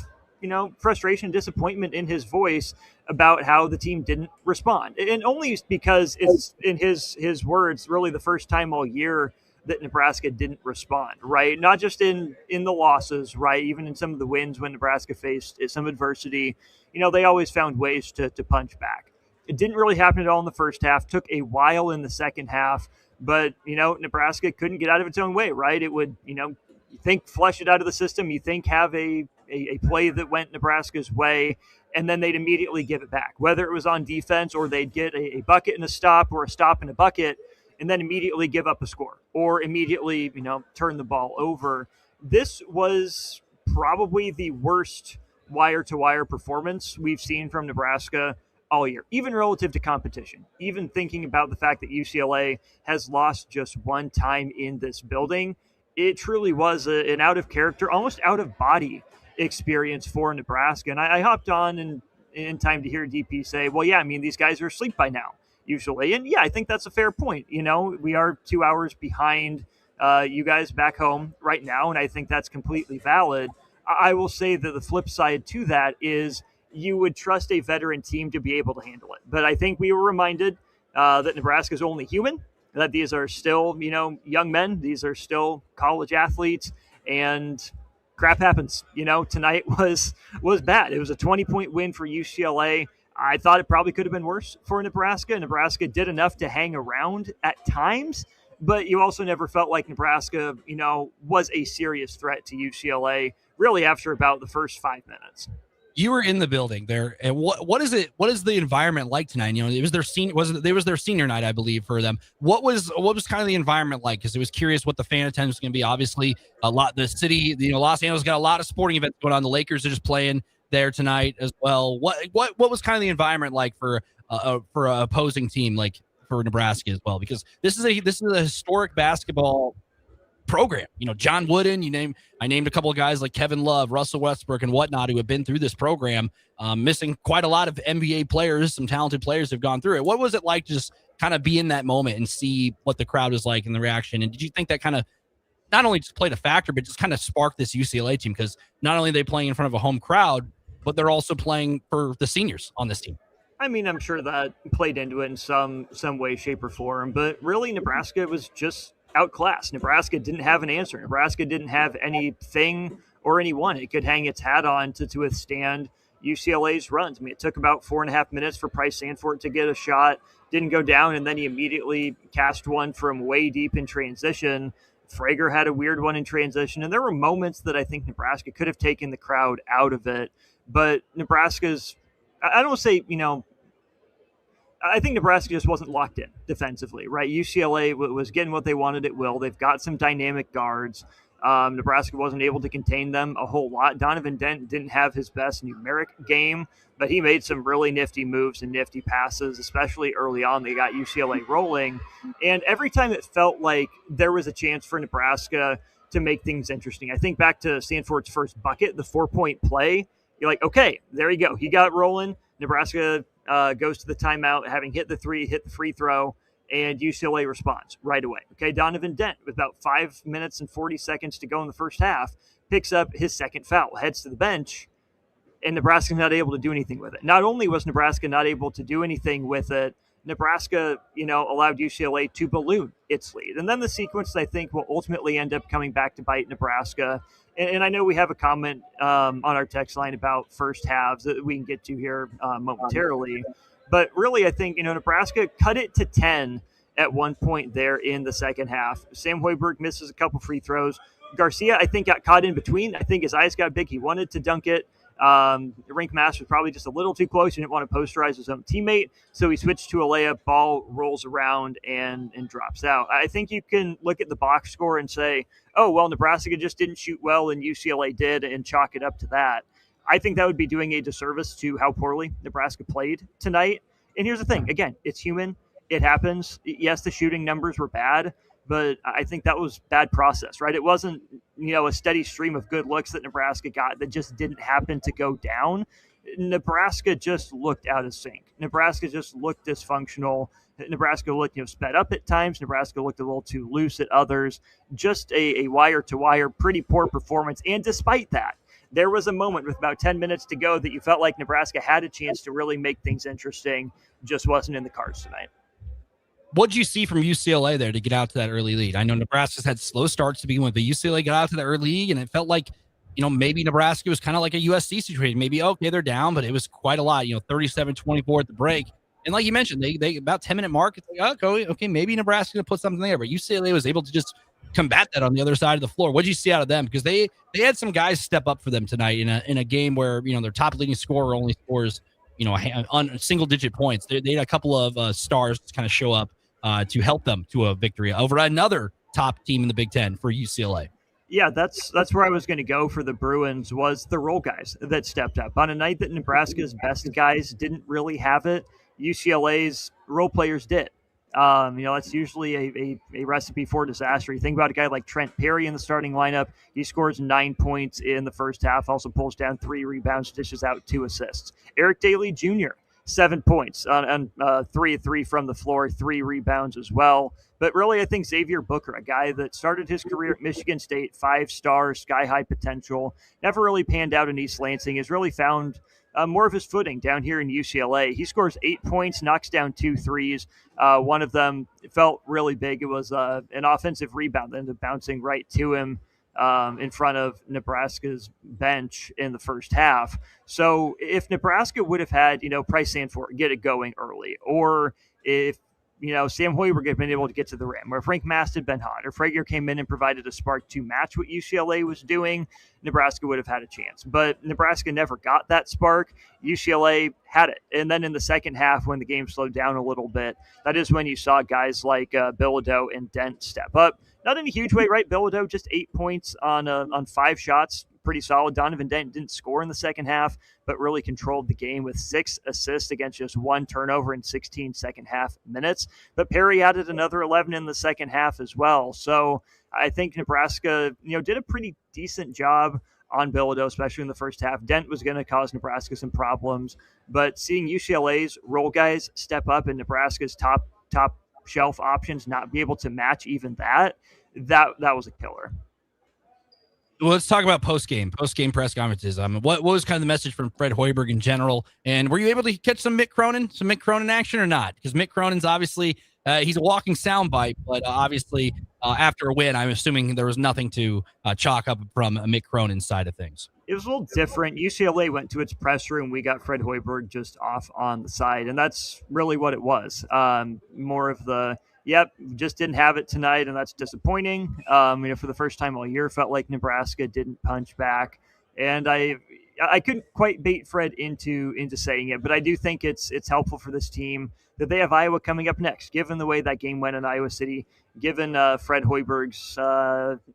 frustration, disappointment in his voice about how the team didn't respond. And only because it's, in his words, really the first time all year that Nebraska didn't respond, right? Not just in the losses, right? Even in some of the wins when Nebraska faced some adversity, they always found ways to punch back. It didn't really happen at all in the first half. Took a while in the second half, but, Nebraska couldn't get out of its own way, right? It would, you think flush it out of the system. You think have a play that went Nebraska's way, and then they'd immediately give it back, whether it was on defense or they'd get a bucket and a stop or a stop and a bucket, and then immediately give up a score or immediately, turn the ball over. This was probably the worst wire-to-wire performance we've seen from Nebraska all year, even relative to competition, even thinking about the fact that UCLA has lost just one time in this building. It truly was an out-of-character, almost out-of-body experience for Nebraska. And I hopped on in time to hear DP say, well, yeah, these guys are asleep by now, usually. And yeah, I think that's a fair point. We are 2 hours behind you guys back home right now, and I think that's completely valid. I will say that the flip side to that is you would trust a veteran team to be able to handle it. But I think we were reminded that Nebraska is only human, that these are still, young men. These are still college athletes, and crap happens. Tonight was bad. It was a 20-point win for UCLA. I thought it probably could have been worse for Nebraska. Nebraska did enough to hang around at times, but you also never felt like Nebraska, was a serious threat to UCLA really after about the first 5 minutes. You were in the building there, and what is the environment like tonight? It was their senior night, I believe, for them. What was kind of the environment like? Because it was curious what the fan attendance was going to be. Obviously, the city, Los Angeles got a lot of sporting events going on. The Lakers are just playing there tonight as well. What was kind of the environment like for an opposing team, like for Nebraska as well? Because this is a historic basketball program. John Wooden, I named a couple of guys like Kevin Love, Russell Westbrook, and whatnot who have been through this program, missing quite a lot of NBA players. Some talented players have gone through it. What was it like to just kind of be in that moment and see what the crowd was like and the reaction? And did you think that kind of not only just played a factor, but just kind of sparked this UCLA team? Because not only are they playing in front of a home crowd, but they're also playing for the seniors on this team. I'm sure that played into it in some way, shape, or form, but really Nebraska was just outclassed. Nebraska didn't have an answer. Nebraska didn't have anything or anyone it could hang its hat on to withstand UCLA's runs. It took about 4.5 minutes for Price Sandfort to get a shot, didn't go down, and then he immediately cast one from way deep in transition. Frager had a weird one in transition, and there were moments that I think Nebraska could have taken the crowd out of it, but Nebraska's, I don't say, I think Nebraska just wasn't locked in defensively, right? UCLA was getting what they wanted at will. They've got some dynamic guards. Nebraska wasn't able to contain them a whole lot. Donovan Dent didn't have his best numeric game, but he made some really nifty moves and nifty passes, especially early on. They got UCLA rolling. And every time it felt like there was a chance for Nebraska to make things interesting. I think back to Stanford's first bucket, the 4-point play. You're like, okay, there you go. He got it rolling. Nebraska goes to the timeout, having hit the free throw, and UCLA responds right away. Okay, Donovan Dent, with about 5 minutes and 40 seconds to go in the first half, picks up his second foul, heads to the bench, and Nebraska's not able to do anything with it. Not only was Nebraska not able to do anything with it, Nebraska, allowed UCLA to balloon its lead. And then the sequence, I think, will ultimately end up coming back to bite Nebraska. And I know we have a comment on our text line about first halves that we can get to here momentarily. But really, I think, Nebraska cut it to 10 at one point there in the second half. Sam Hoiberg misses a couple free throws. Garcia, I think, got caught in between. I think his eyes got big. He wanted to dunk it. Rink Master was probably just a little too close. He didn't want to posterize his own teammate, so he switched to a layup. Ball rolls around and drops out. I think you can look at the box score and say, oh, well, Nebraska just didn't shoot well and UCLA did, and chalk it up to that. I think that would be doing a disservice to how poorly Nebraska played tonight. And here's the thing. Again, it's human. It happens. Yes, the shooting numbers were bad, but I think that was bad process, right? It wasn't, a steady stream of good looks that Nebraska got that just didn't happen to go down. Nebraska just looked out of sync. Nebraska just looked dysfunctional. Nebraska looked, sped up at times. Nebraska looked a little too loose at others. Just a wire-to-wire, pretty poor performance. And despite that, there was a moment with about 10 minutes to go that you felt like Nebraska had a chance to really make things interesting. Just wasn't in the cards tonight. What did you see from UCLA there to get out to that early lead? I know Nebraska's had slow starts to begin with, but UCLA got out to the early lead, and it felt like, maybe Nebraska was kind of like a USC situation. Maybe, okay, they're down, but it was quite a lot, 37-24 at the break. And like you mentioned, they about 10-minute mark, it's like, okay, maybe Nebraska's going to put something there. But UCLA was able to just combat that on the other side of the floor. What did you see out of them? Because they had some guys step up for them tonight in a game where, their top leading scorer only scores, on single-digit points. They had a couple of stars kind of show up to help them to a victory over another top team in the Big Ten for UCLA. Yeah, that's where I was going to go for the Bruins, was the role guys that stepped up. On a night that Nebraska's best guys didn't really have it, UCLA's role players did. That's usually a recipe for disaster. You think about a guy like Trent Perry in the starting lineup. He scores 9 points in the first half, also pulls down 3 rebounds, dishes out 2 assists. Eric Daly Jr., 7 points on 3 of 3 from the floor, 3 rebounds as well. But really, I think Xavier Booker, a guy that started his career at Michigan State, 5-star, sky-high potential, never really panned out in East Lansing, has really found more of his footing down here in UCLA. He scores 8 points, knocks down 2 threes. One of them felt really big. It was an offensive rebound that ended up bouncing right to him in front of Nebraska's bench in the first half. So if Nebraska would have had, Price Sanford get it going early, or if Sam Hoiberg had been able to get to the rim, or Frank Mast had been hot, or Frazier came in and provided a spark to match what UCLA was doing, Nebraska would have had a chance. But Nebraska never got that spark. UCLA had it. And then in the second half, when the game slowed down a little bit, that is when you saw guys like Bilodeau and Dent step up. Not in a huge way, right? Bilodeau just 8 points on 5 shots. Pretty solid. Donovan Dent didn't score in the second half, but really controlled the game with 6 assists against just 1 turnover in 16 second half minutes. But Perry added another 11 in the second half as well. So I think Nebraska, did a pretty decent job on Bilodeau, especially in the first half. Dent was going to cause Nebraska some problems, but seeing UCLA's role guys step up and Nebraska's top shelf options not be able to match even that was a killer. Well, let's talk about post-game press conferences. What was kind of the message from Fred Hoiberg in general? And were you able to catch some Mick Cronin action or not? Because Mick Cronin's obviously, he's a walking soundbite, but obviously after a win, I'm assuming there was nothing to chalk up from Mick Cronin's side of things. It was a little different. UCLA went to its press room. We got Fred Hoiberg just off on the side, and that's really what it was. More of the, just didn't have it tonight, and that's disappointing. For the first time all year, felt like Nebraska didn't punch back, and I couldn't quite bait Fred into saying it, but I do think it's helpful for this team that they have Iowa coming up next, given the way that game went in Iowa City, given Fred Hoiberg's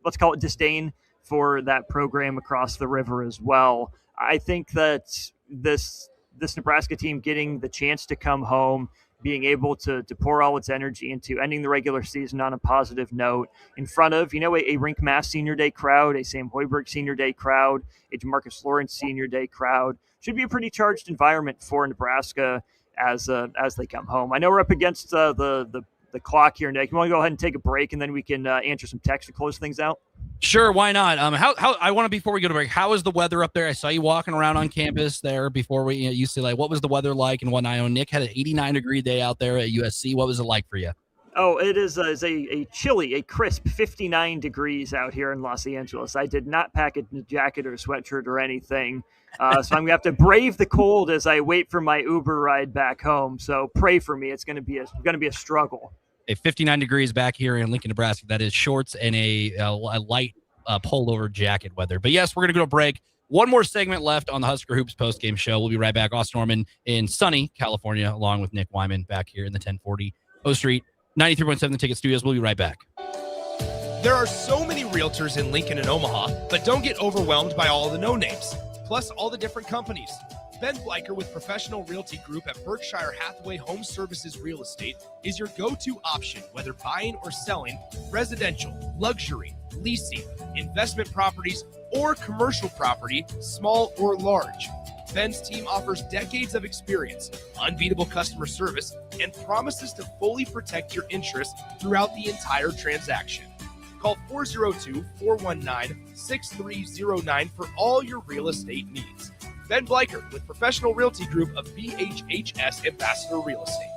let's call it disdain for that program across the river as well. I think that this Nebraska team getting the chance to come home, being able to pour all its energy into ending the regular season on a positive note in front of, a Rink Mass Senior Day crowd, a Sam Hoiberg Senior Day crowd, a DeMarcus Lawrence Senior Day crowd, should be a pretty charged environment for Nebraska as they come home. I know we're up against the clock here, Nick. You want to go ahead and take a break, and then we can answer some text to close things out? Sure, why not? Before we go to break, how is the weather up there? I saw you walking around on campus there before we at UCLA. What was the weather like and whatnot? I know Nick had an 89-degree day out there at USC. What was it like for you? Oh, it is a chilly, a crisp 59 degrees out here in Los Angeles. I did not pack a jacket or a sweatshirt or anything. So I'm going to have to brave the cold as I wait for my Uber ride back home. So pray for me. It's going to be a struggle. 59 degrees back here in Lincoln, Nebraska. That is shorts and a light pullover jacket weather. But yes, we're going to go to break. One more segment left on the Husker Hoops postgame show. We'll be right back. Austin Orman in sunny California, along with Nick Wyman back here in the 1040 O Street, 93.7 The Ticket Studios. We'll be right back. There are so many realtors in Lincoln and Omaha, but don't get overwhelmed by all the no-names, plus all the different companies. Ben Bleicher with Professional Realty Group at Berkshire Hathaway Home Services Real Estate is your go-to option, whether buying or selling residential, luxury, leasing, investment properties, or commercial property, small or large. Ben's team offers decades of experience, unbeatable customer service, and promises to fully protect your interests throughout the entire transaction. Call 402-419-6309 for all your real estate needs. Ben Bleicher with Professional Realty Group of BHHS Ambassador Real Estate.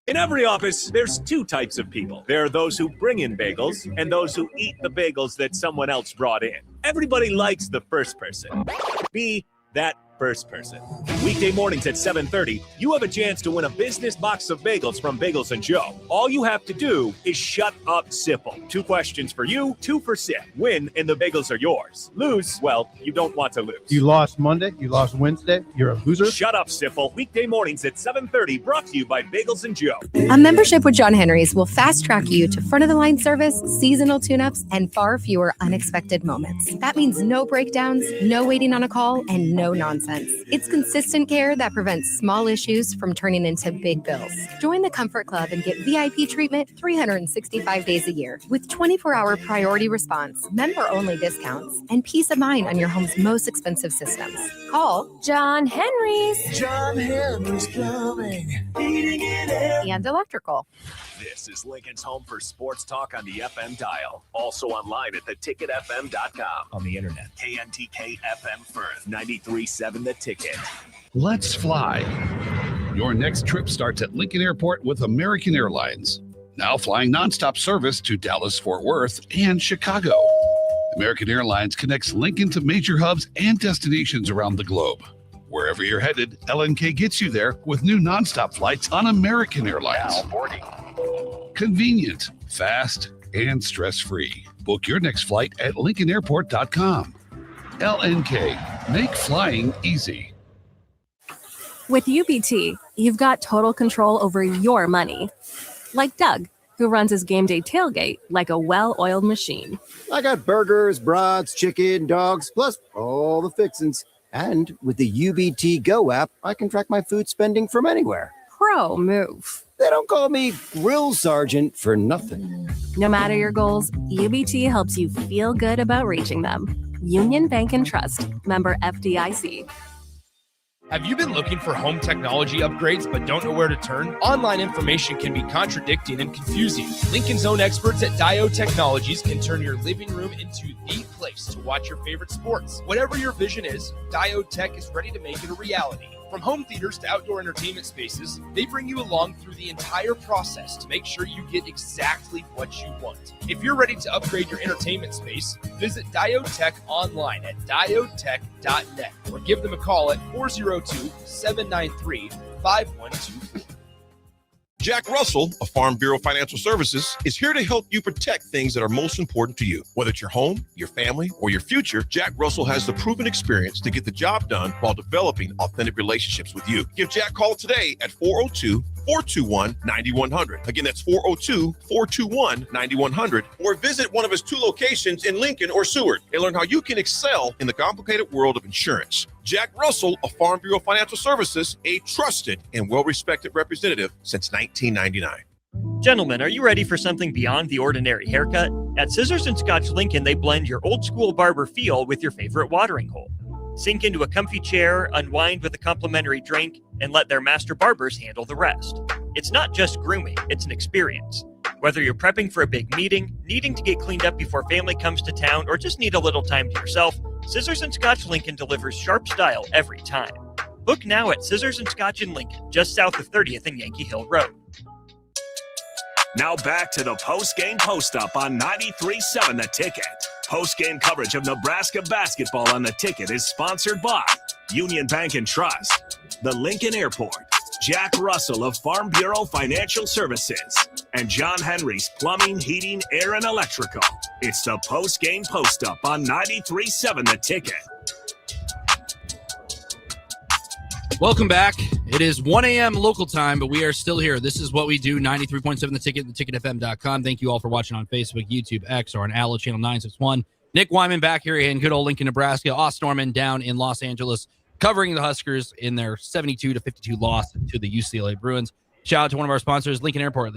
In every office, there's two types of people. There are those who bring in bagels and those who eat the bagels that someone else brought in. Everybody likes the first person. Be that first person. Weekday mornings at 7:30, you have a chance to win a business box of bagels from Bagels & Joe. All you have to do is shut up, Sipple. 2 questions for you, 2 for Sip. Win, and the bagels are yours. Lose, well, you don't want to lose. You lost Monday, you lost Wednesday, you're a loser. Shut up, Sipple. Weekday mornings at 7:30, brought to you by Bagels & Joe. A membership with John Henry's will fast track you to front of the line service, seasonal tune-ups, and far fewer unexpected moments. That means no breakdowns, no waiting on a call, and no nonsense. It's consistent care that prevents small issues from turning into big bills. Join the Comfort Club and get VIP treatment 365 days a year with 24-hour priority response, member-only discounts, and peace of mind on your home's most expensive systems. Call John Henry's. John Henry's Plumbing, Heating and Air. And Electrical. This is Lincoln's home for sports talk on the FM dial. Also online at theticketfm.com. On the internet. KNTK FM Firth, 93.7 The Ticket. Let's fly. Your next trip starts at Lincoln Airport with American Airlines. Now flying nonstop service to Dallas, Fort Worth, and Chicago. American Airlines connects Lincoln to major hubs and destinations around the globe. Wherever you're headed, LNK gets you there with new nonstop flights on American Airlines. Now boarding. Convenient, fast, and stress-free. Book your next flight at LincolnAirport.com. LNK, make flying easy. With UBT, you've got total control over your money. Like Doug, who runs his game day tailgate like a well-oiled machine. I got burgers, brats, chicken, dogs, plus all the fixins. And with the UBT Go app, I can track my food spending from anywhere. Pro move. They don't call me Grill Sergeant for nothing. No matter your goals, UBT helps you feel good about reaching them. Union Bank and Trust, member FDIC. Have you been looking for home technology upgrades but don't know where to turn? Online information can be contradicting and confusing. Lincoln's own experts at Dio Technologies can turn your living room into the place to watch your favorite sports. Whatever your vision is, Dio Tech is ready to make it a reality. From home theaters to outdoor entertainment spaces, they bring you along through the entire process to make sure you get exactly what you want. If you're ready to upgrade your entertainment space, visit Diotech online at diotech.net or give them a call at 402-793-5124. Jack Russell of Farm Bureau Financial Services is here to help you protect things that are most important to you. Whether it's your home, your family, or your future, Jack Russell has the proven experience to get the job done while developing authentic relationships with you. Give Jack a call today at 402-421-9100. Again, that's 402-421-9100. Or visit one of his 2 locations in Lincoln or Seward and learn how you can excel in the complicated world of insurance. Jack Russell of Farm Bureau Financial Services, a trusted and well-respected representative since 1999. Gentlemen, are you ready for something beyond the ordinary haircut? At Scissors & Scotch Lincoln, they blend your old-school barber feel with your favorite watering hole. Sink into a comfy chair, unwind with a complimentary drink, and let their master barbers handle the rest. It's not just grooming, it's an experience. Whether you're prepping for a big meeting, needing to get cleaned up before family comes to town, or just need a little time to yourself, Scissors & Scotch Lincoln delivers sharp style every time. Book now at Scissors & Scotch in Lincoln, just south of 30th and Yankee Hill Road. Now back to the post-game post-up on 93.7 The Ticket. Post-game coverage of Nebraska basketball on The Ticket is sponsored by Union Bank and Trust, the Lincoln Airport, Jack Russell of Farm Bureau Financial Services, and John Henry's Plumbing, Heating, Air, and Electrical. It's the post-game post-up on 93.7 The Ticket. Welcome back. It is 1 a.m. local time, but we are still here. This is what we do, 93.7 The Ticket, theticketfm.com. Thank you all for watching on Facebook, YouTube, X, or on Allo Channel 961. Nick Wyman back here in good old Lincoln, Nebraska. Austin Orman down in Los Angeles, covering the Huskers in their 72-52 loss to the UCLA Bruins. Shout out to one of our sponsors, Lincoln Airport.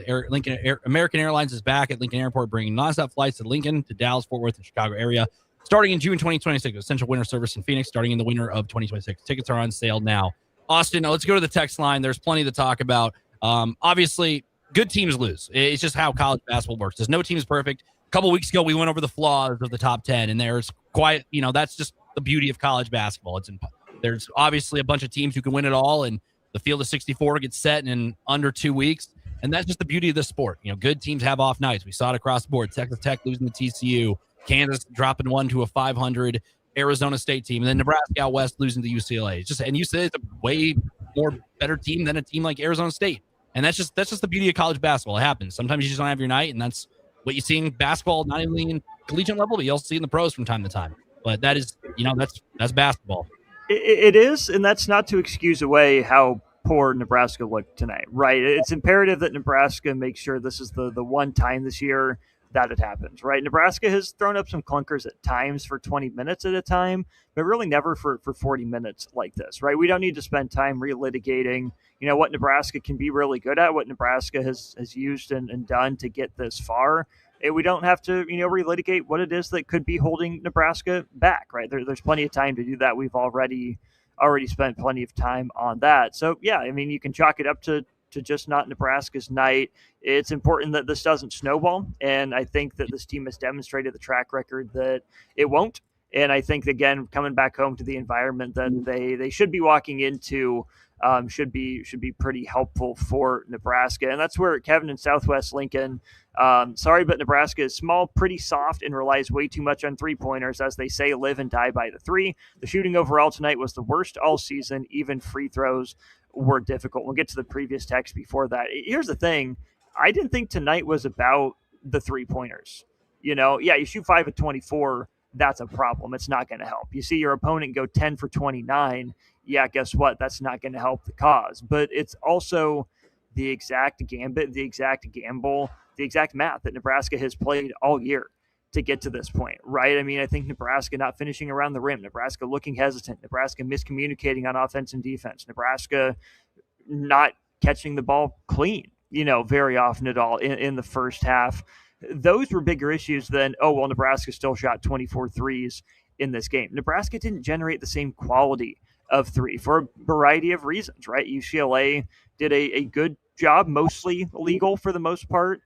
American Airlines is back at Lincoln Airport, bringing nonstop flights to Lincoln, to Dallas, Fort Worth, and Chicago area, starting in June 2026. Essential winter service in Phoenix, starting in the winter of 2026. Tickets are on sale now. Austin, let's go to the text line. There's plenty to talk about. Obviously, good teams lose. It's just how college basketball works. There's no team is perfect. couple weeks ago, we went over the flaws of the top 10, and there's quite, that's just the beauty of college basketball. There's obviously a bunch of teams who can win it all, and the field of 64 gets set in under 2 weeks. And that's just the beauty of the sport. Good teams have off nights. We saw it across the board. Texas Tech losing to TCU, Kansas dropping one to a 500 Arizona State team, and then Nebraska out west losing to UCLA. And UCLA is a way more better team than a team like Arizona State. And that's just the beauty of college basketball. It happens. Sometimes you just don't have your night, and that's what you see in basketball, not only in collegiate level, but you also see in the pros from time to time. But that is, that's basketball. It is, and that's not to excuse away how poor Nebraska looked tonight, right? It's imperative that Nebraska makes sure this is the one time this year that it happens, right? Nebraska has thrown up some clunkers at times for 20 minutes at a time, but really never for 40 minutes like this, right? We don't need to spend time relitigating, what Nebraska can be really good at, what Nebraska has used and done to get this far. We don't have to, relitigate what it is that could be holding Nebraska back, right? There's plenty of time to do that. We've already spent plenty of time on that. So, yeah, you can chalk it up to just not Nebraska's night. It's important that this doesn't snowball, and I think that this team has demonstrated the track record that it won't. And I think, again, coming back home to the environment that they should be walking into should be pretty helpful for Nebraska. And that's where Kevin in Southwest Lincoln, sorry, but Nebraska is small, pretty soft, and relies way too much on three-pointers. As they say, live and die by the three. The shooting overall tonight was the worst all season. Even free throws were difficult. We'll get to the previous text before that. Here's the thing. I didn't think tonight was about the three-pointers. You shoot 5 of 24. That's a problem. It's not going to help. You see your opponent go 10 for 29. Yeah, guess what? That's not going to help the cause. But it's also the exact gambit, the exact gamble, the exact math that Nebraska has played all year to get to this point, right? I think Nebraska not finishing around the rim, Nebraska looking hesitant, Nebraska miscommunicating on offense and defense, Nebraska not catching the ball clean, very often at all in the first half. Those were bigger issues than, Nebraska still shot 24 threes in this game. Nebraska didn't generate the same quality of three for a variety of reasons, right? UCLA did a good job, mostly legal for the most part,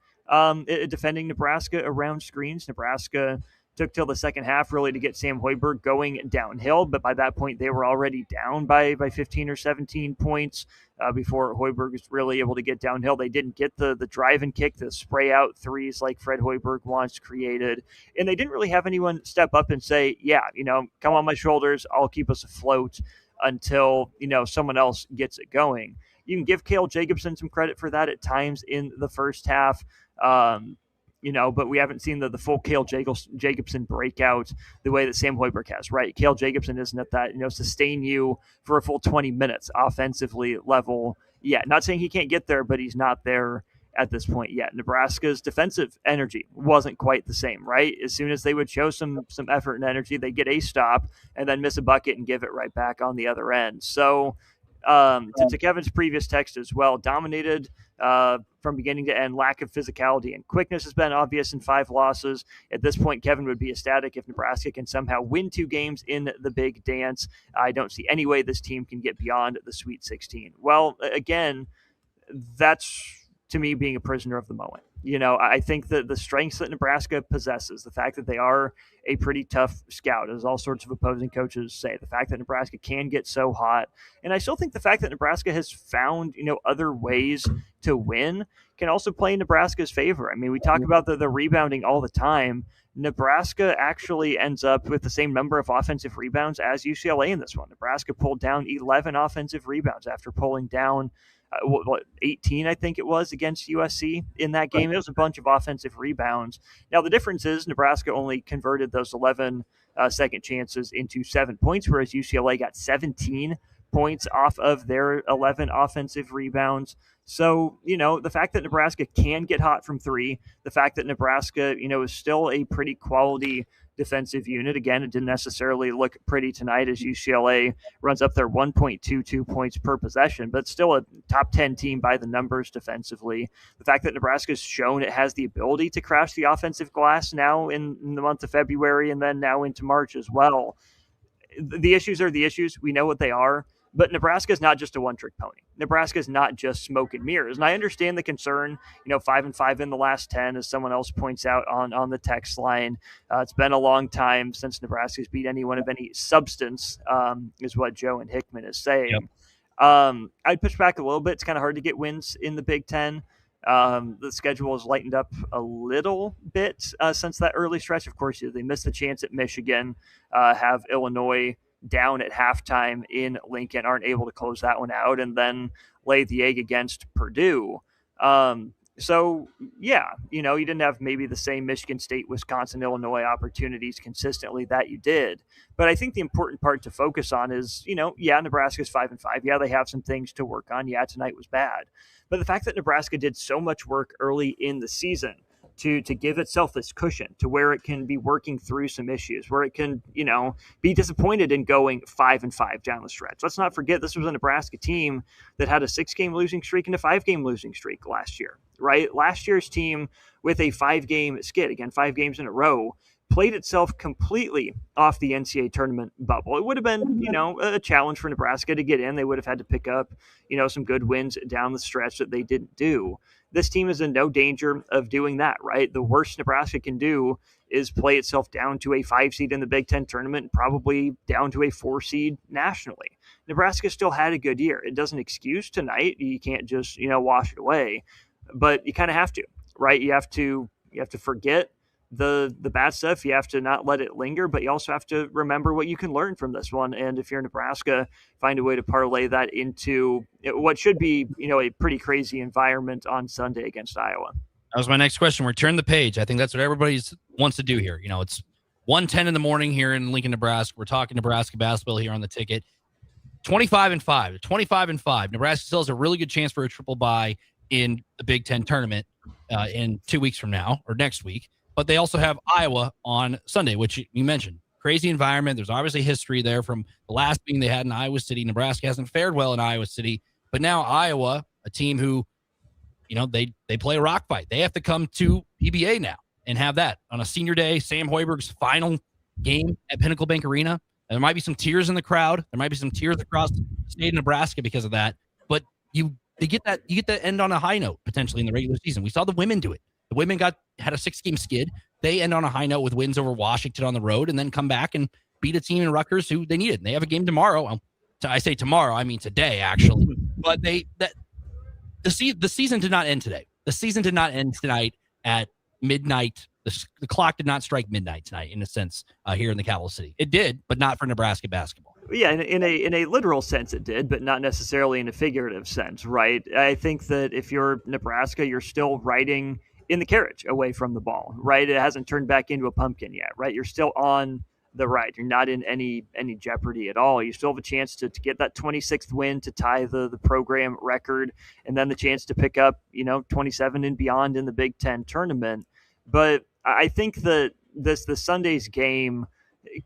defending Nebraska around screens. Nebraska took till the second half really to get Sam Hoiberg going downhill, but by that point they were already down by 15 or 17 points before Hoiberg was really able to get downhill. They didn't get the drive and kick, the spray out threes like Fred Hoiberg once created, and they didn't really have anyone step up and say, come on my shoulders, I'll keep us afloat until someone else gets it going. You can give Cale Jacobson some credit for that at times in the first half. But we haven't seen the full Cale Jacobson breakout the way that Sam Hoiberg has, right? Cale Jacobson isn't at that, sustain you for a full 20 minutes offensively level yet. Not saying he can't get there, but he's not there at this point yet. Nebraska's defensive energy wasn't quite the same, right? As soon as they would show some effort and energy, they get a stop and then miss a bucket and give it right back on the other end. So to Kevin's previous text as well, dominated from beginning to end, lack of physicality and quickness has been obvious in 5 losses. At this point, Kevin would be ecstatic if Nebraska can somehow win 2 games in the big dance. I don't see any way this team can get beyond the Sweet 16. Well, again, that's to me being a prisoner of the moment. I think that the strengths that Nebraska possesses, the fact that they are a pretty tough scout, as all sorts of opposing coaches say, the fact that Nebraska can get so hot, and I still think the fact that Nebraska has found, other ways to win can also play in Nebraska's favor. We talk about the rebounding all the time. Nebraska actually ends up with the same number of offensive rebounds as UCLA in this one. Nebraska pulled down 11 offensive rebounds after pulling down 18, I think it was, against USC in that game. It was a bunch of offensive rebounds. Now, the difference is Nebraska only converted those 11 second chances into 7 points, whereas UCLA got 17 points off of their 11 offensive rebounds. So, the fact that Nebraska can get hot from 3, the fact that Nebraska, is still a pretty quality defensive unit. Again, it didn't necessarily look pretty tonight as UCLA runs up their 1.22 points per possession, but still a top 10 team by the numbers defensively. The fact that Nebraska's shown it has the ability to crash the offensive glass now in the month of February and then now into March as well. The issues are the issues. We know what they are. But Nebraska is not just a one-trick pony. Nebraska is not just smoke and mirrors. And I understand the concern, 5-5 in the last 10, as someone else points out on the text line. It's been a long time since Nebraska's beat anyone of any substance, is what Joe and Hickman is saying. Yep. I'd push back a little bit. It's kind of hard to get wins in the Big Ten. The schedule has lightened up a little bit since that early stretch. Of course, they missed the chance at Michigan, have Illinois down at halftime in Lincoln, aren't able to close that one out, and then lay the egg against Purdue. So, yeah, you didn't have maybe the same Michigan State, Wisconsin, Illinois opportunities consistently that you did. But I think the important part to focus on is, Nebraska's 5-5. Yeah, they have some things to work on. Yeah, tonight was bad. But the fact that Nebraska did so much work early in the season to give itself this cushion to where it can be working through some issues, where it can, be disappointed in going 5-5 down the stretch. Let's not forget this was a Nebraska team that had a 6-game losing streak and a 5-game losing streak last year, right? Last year's team with a 5-game skid, again, 5 games in a row, played itself completely off the NCAA tournament bubble. It would have been, a challenge for Nebraska to get in. They would have had to pick up, some good wins down the stretch that they didn't do. This team is in no danger of doing that, right? The worst Nebraska can do is play itself down to a 5 seed in the Big Ten tournament, probably down to a 4 seed nationally. Nebraska still had a good year. It doesn't excuse tonight. You can't just, wash it away, but you kind of have to, right? You have to forget the bad stuff. You have to not let it linger, but you also have to remember what you can learn from this one. And if you're Nebraska, find a way to parlay that into what should be, a pretty crazy environment on Sunday against Iowa. That was my next question. We're turning the page. I think that's what everybody wants to do here. It's 1:10 in the morning here in Lincoln, Nebraska. We're talking Nebraska basketball here on the ticket. 25-5. 25-5. Nebraska still has a really good chance for a triple bye in the Big Ten tournament in 2 weeks from now or next week. But they also have Iowa on Sunday, which you mentioned. Crazy environment. There's obviously history there from the last meeting they had in Iowa City. Nebraska hasn't fared well in Iowa City. But now Iowa, a team who, they play a rock fight. They have to come to PBA now and have that on a senior day. Sam Hoiberg's final game at Pinnacle Bank Arena. And there might be some tears in the crowd. There might be some tears across the state of Nebraska because of that. But you get that end on a high note potentially in the regular season. We saw the women do it. The women had a 6-game skid. They end on a high note with wins over Washington on the road and then come back and beat a team in Rutgers who they needed. And they have a game tomorrow. Well, I say tomorrow, I mean today, actually. But the season did not end today. The season did not end tonight at midnight. The clock did not strike midnight tonight, in a sense, here in the capital city. It did, but not for Nebraska basketball. Yeah, in a literal sense it did, but not necessarily in a figurative sense, right? I think that if you're Nebraska, you're still riding in the carriage away from the ball, right? It hasn't turned back into a pumpkin yet, right? You're still on the ride. You're not in any jeopardy at all. You still have a chance to get that 26th win to tie the program record, and then the chance to pick up, 27 and beyond in the Big Ten tournament. But I think that the Sunday's game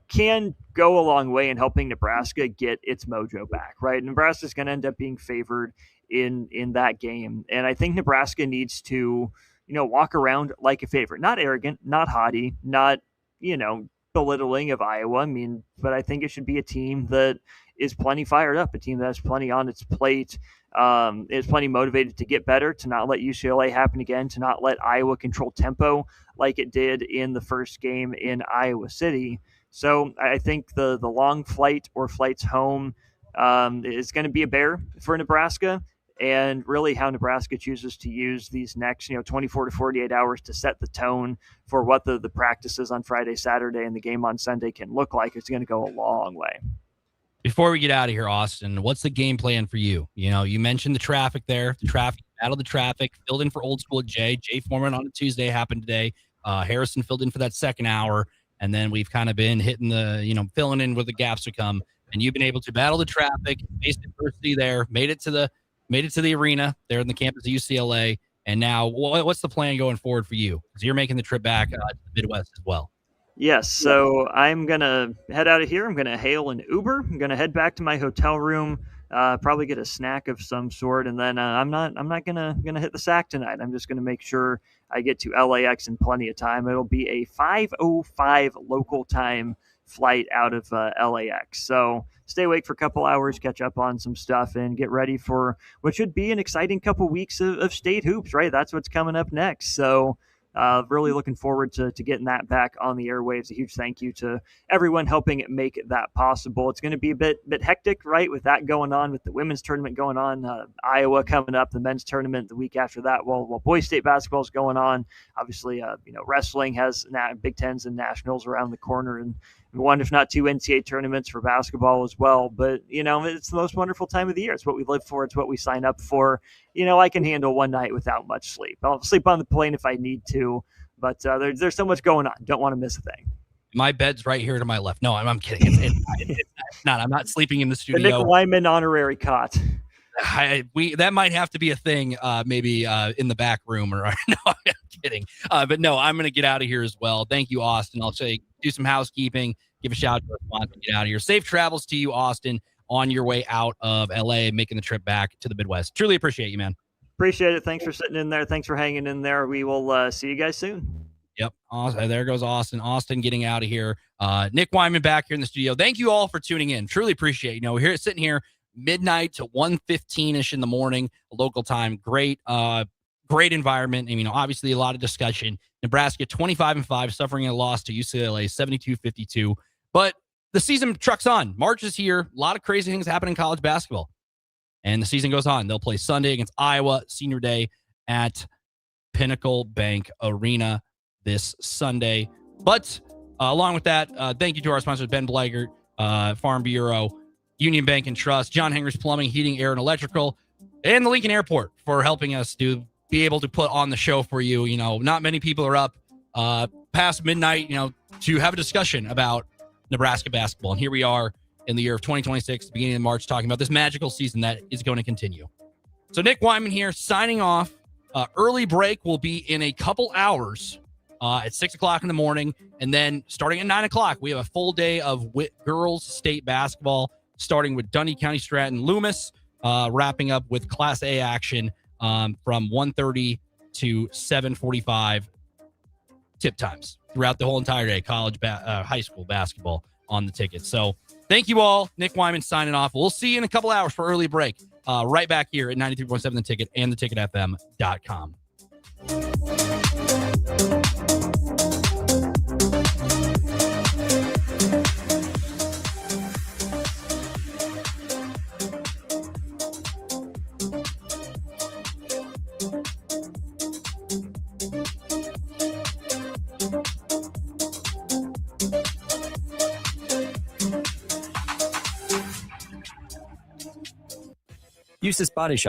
can go a long way in helping Nebraska get its mojo back, right? Nebraska's going to end up being favored in that game. And I think Nebraska needs to, walk around like a favorite, not arrogant, not haughty, not, belittling of Iowa. I mean, but I think it should be a team that is plenty fired up, a team that has plenty on its plate, is plenty motivated to get better, to not let UCLA happen again, to not let Iowa control tempo like it did in the first game in Iowa City. So I think the long flight or flights home is going to be a bear for Nebraska, and really how Nebraska chooses to use these next 24 to 48 hours to set the tone for what the practices on Friday, Saturday, and the game on Sunday can look like is going to go a long way. Before we get out of here, Austin, what's the game plan for you? You mentioned the traffic there, battle the traffic, filled in for Old School Jay Foreman on a Tuesday happened today. Harrison filled in for that second hour. And then we've kind of been hitting the, filling in where the gaps would come. And you've been able to battle the traffic, face adversity there, made it to the arena there in the campus of UCLA. And now what's the plan going forward for you? Because you're making the trip back to the Midwest as well. Yes, so I'm going to head out of here. I'm going to hail an Uber. I'm going to head back to my hotel room, probably get a snack of some sort, and then I'm not gonna hit the sack tonight. I'm just going to make sure I get to LAX in plenty of time. It'll be a 5:05 local time flight out of LAX. So stay awake for a couple hours, catch up on some stuff, and get ready for what should be an exciting couple weeks of state hoops, right? That's what's coming up next. So really looking forward to getting that back on the airwaves. A huge thank you to everyone helping make that possible. It's going to be a bit hectic, right, with that going on, with the women's tournament going on, Iowa coming up, the men's tournament the week after that, while boys state basketball is going on. Obviously, wrestling has Big Tens and nationals around the corner, and one, if not two, NCAA tournaments for basketball as well. But, it's the most wonderful time of the year. It's what we live for. It's what we sign up for. I can handle one night without much sleep. I'll sleep on the plane if I need to, but there's so much going on. Don't want to miss a thing. My bed's right here to my left. No, I'm kidding. It's not. I'm not sleeping in the studio. The Nick Wyman honorary cot. That might have to be a thing, maybe in the back room. Or no, I'm kidding. But no, I'm going to get out of here as well. Thank you, Austin. I'll say do some housekeeping, give a shout out to our sponsor, and get out of here. Safe travels to you, Austin, on your way out of LA, making the trip back to the Midwest. Truly appreciate you, man. Appreciate it. Thanks for sitting in there. Thanks for hanging in there. We will see you guys soon. Yep. There goes Austin. Austin getting out of here. Nick Wyman back here in the studio. Thank you all for tuning in. Truly appreciate it. We're here sitting here midnight to 1:15-ish in the morning, local time. Great environment. And, obviously a lot of discussion. Nebraska 25-5, suffering a loss to UCLA 72-52. But the season trucks on. March is here. A lot of crazy things happen in college basketball. And the season goes on. They'll play Sunday against Iowa, senior day at Pinnacle Bank Arena this Sunday. But along with that, thank you to our sponsors, Ben Bleigert, Farm Bureau, Union Bank and Trust, John Henry's Plumbing, Heating, Air, and Electrical, and the Lincoln Airport for helping us to be able to put on the show for you. Not many people are up past midnight, to have a discussion about Nebraska basketball. And here we are in the year of 2026, beginning of March, talking about this magical season that is going to continue. So Nick Wyman here signing off. Early break will be in a couple hours at 6 o'clock in the morning. And then starting at 9 o'clock, we have a full day of girls state basketball, starting with Dundee County Stratton Loomis, wrapping up with Class A action from 1:30 to 7:45 tip times throughout the whole entire day. College, high school basketball on the ticket. So thank you all. Nick Wyman signing off. We'll see you in a couple hours for early break. Right back here at 93.7 The Ticket and theticketfm.com. Eustace Body Shop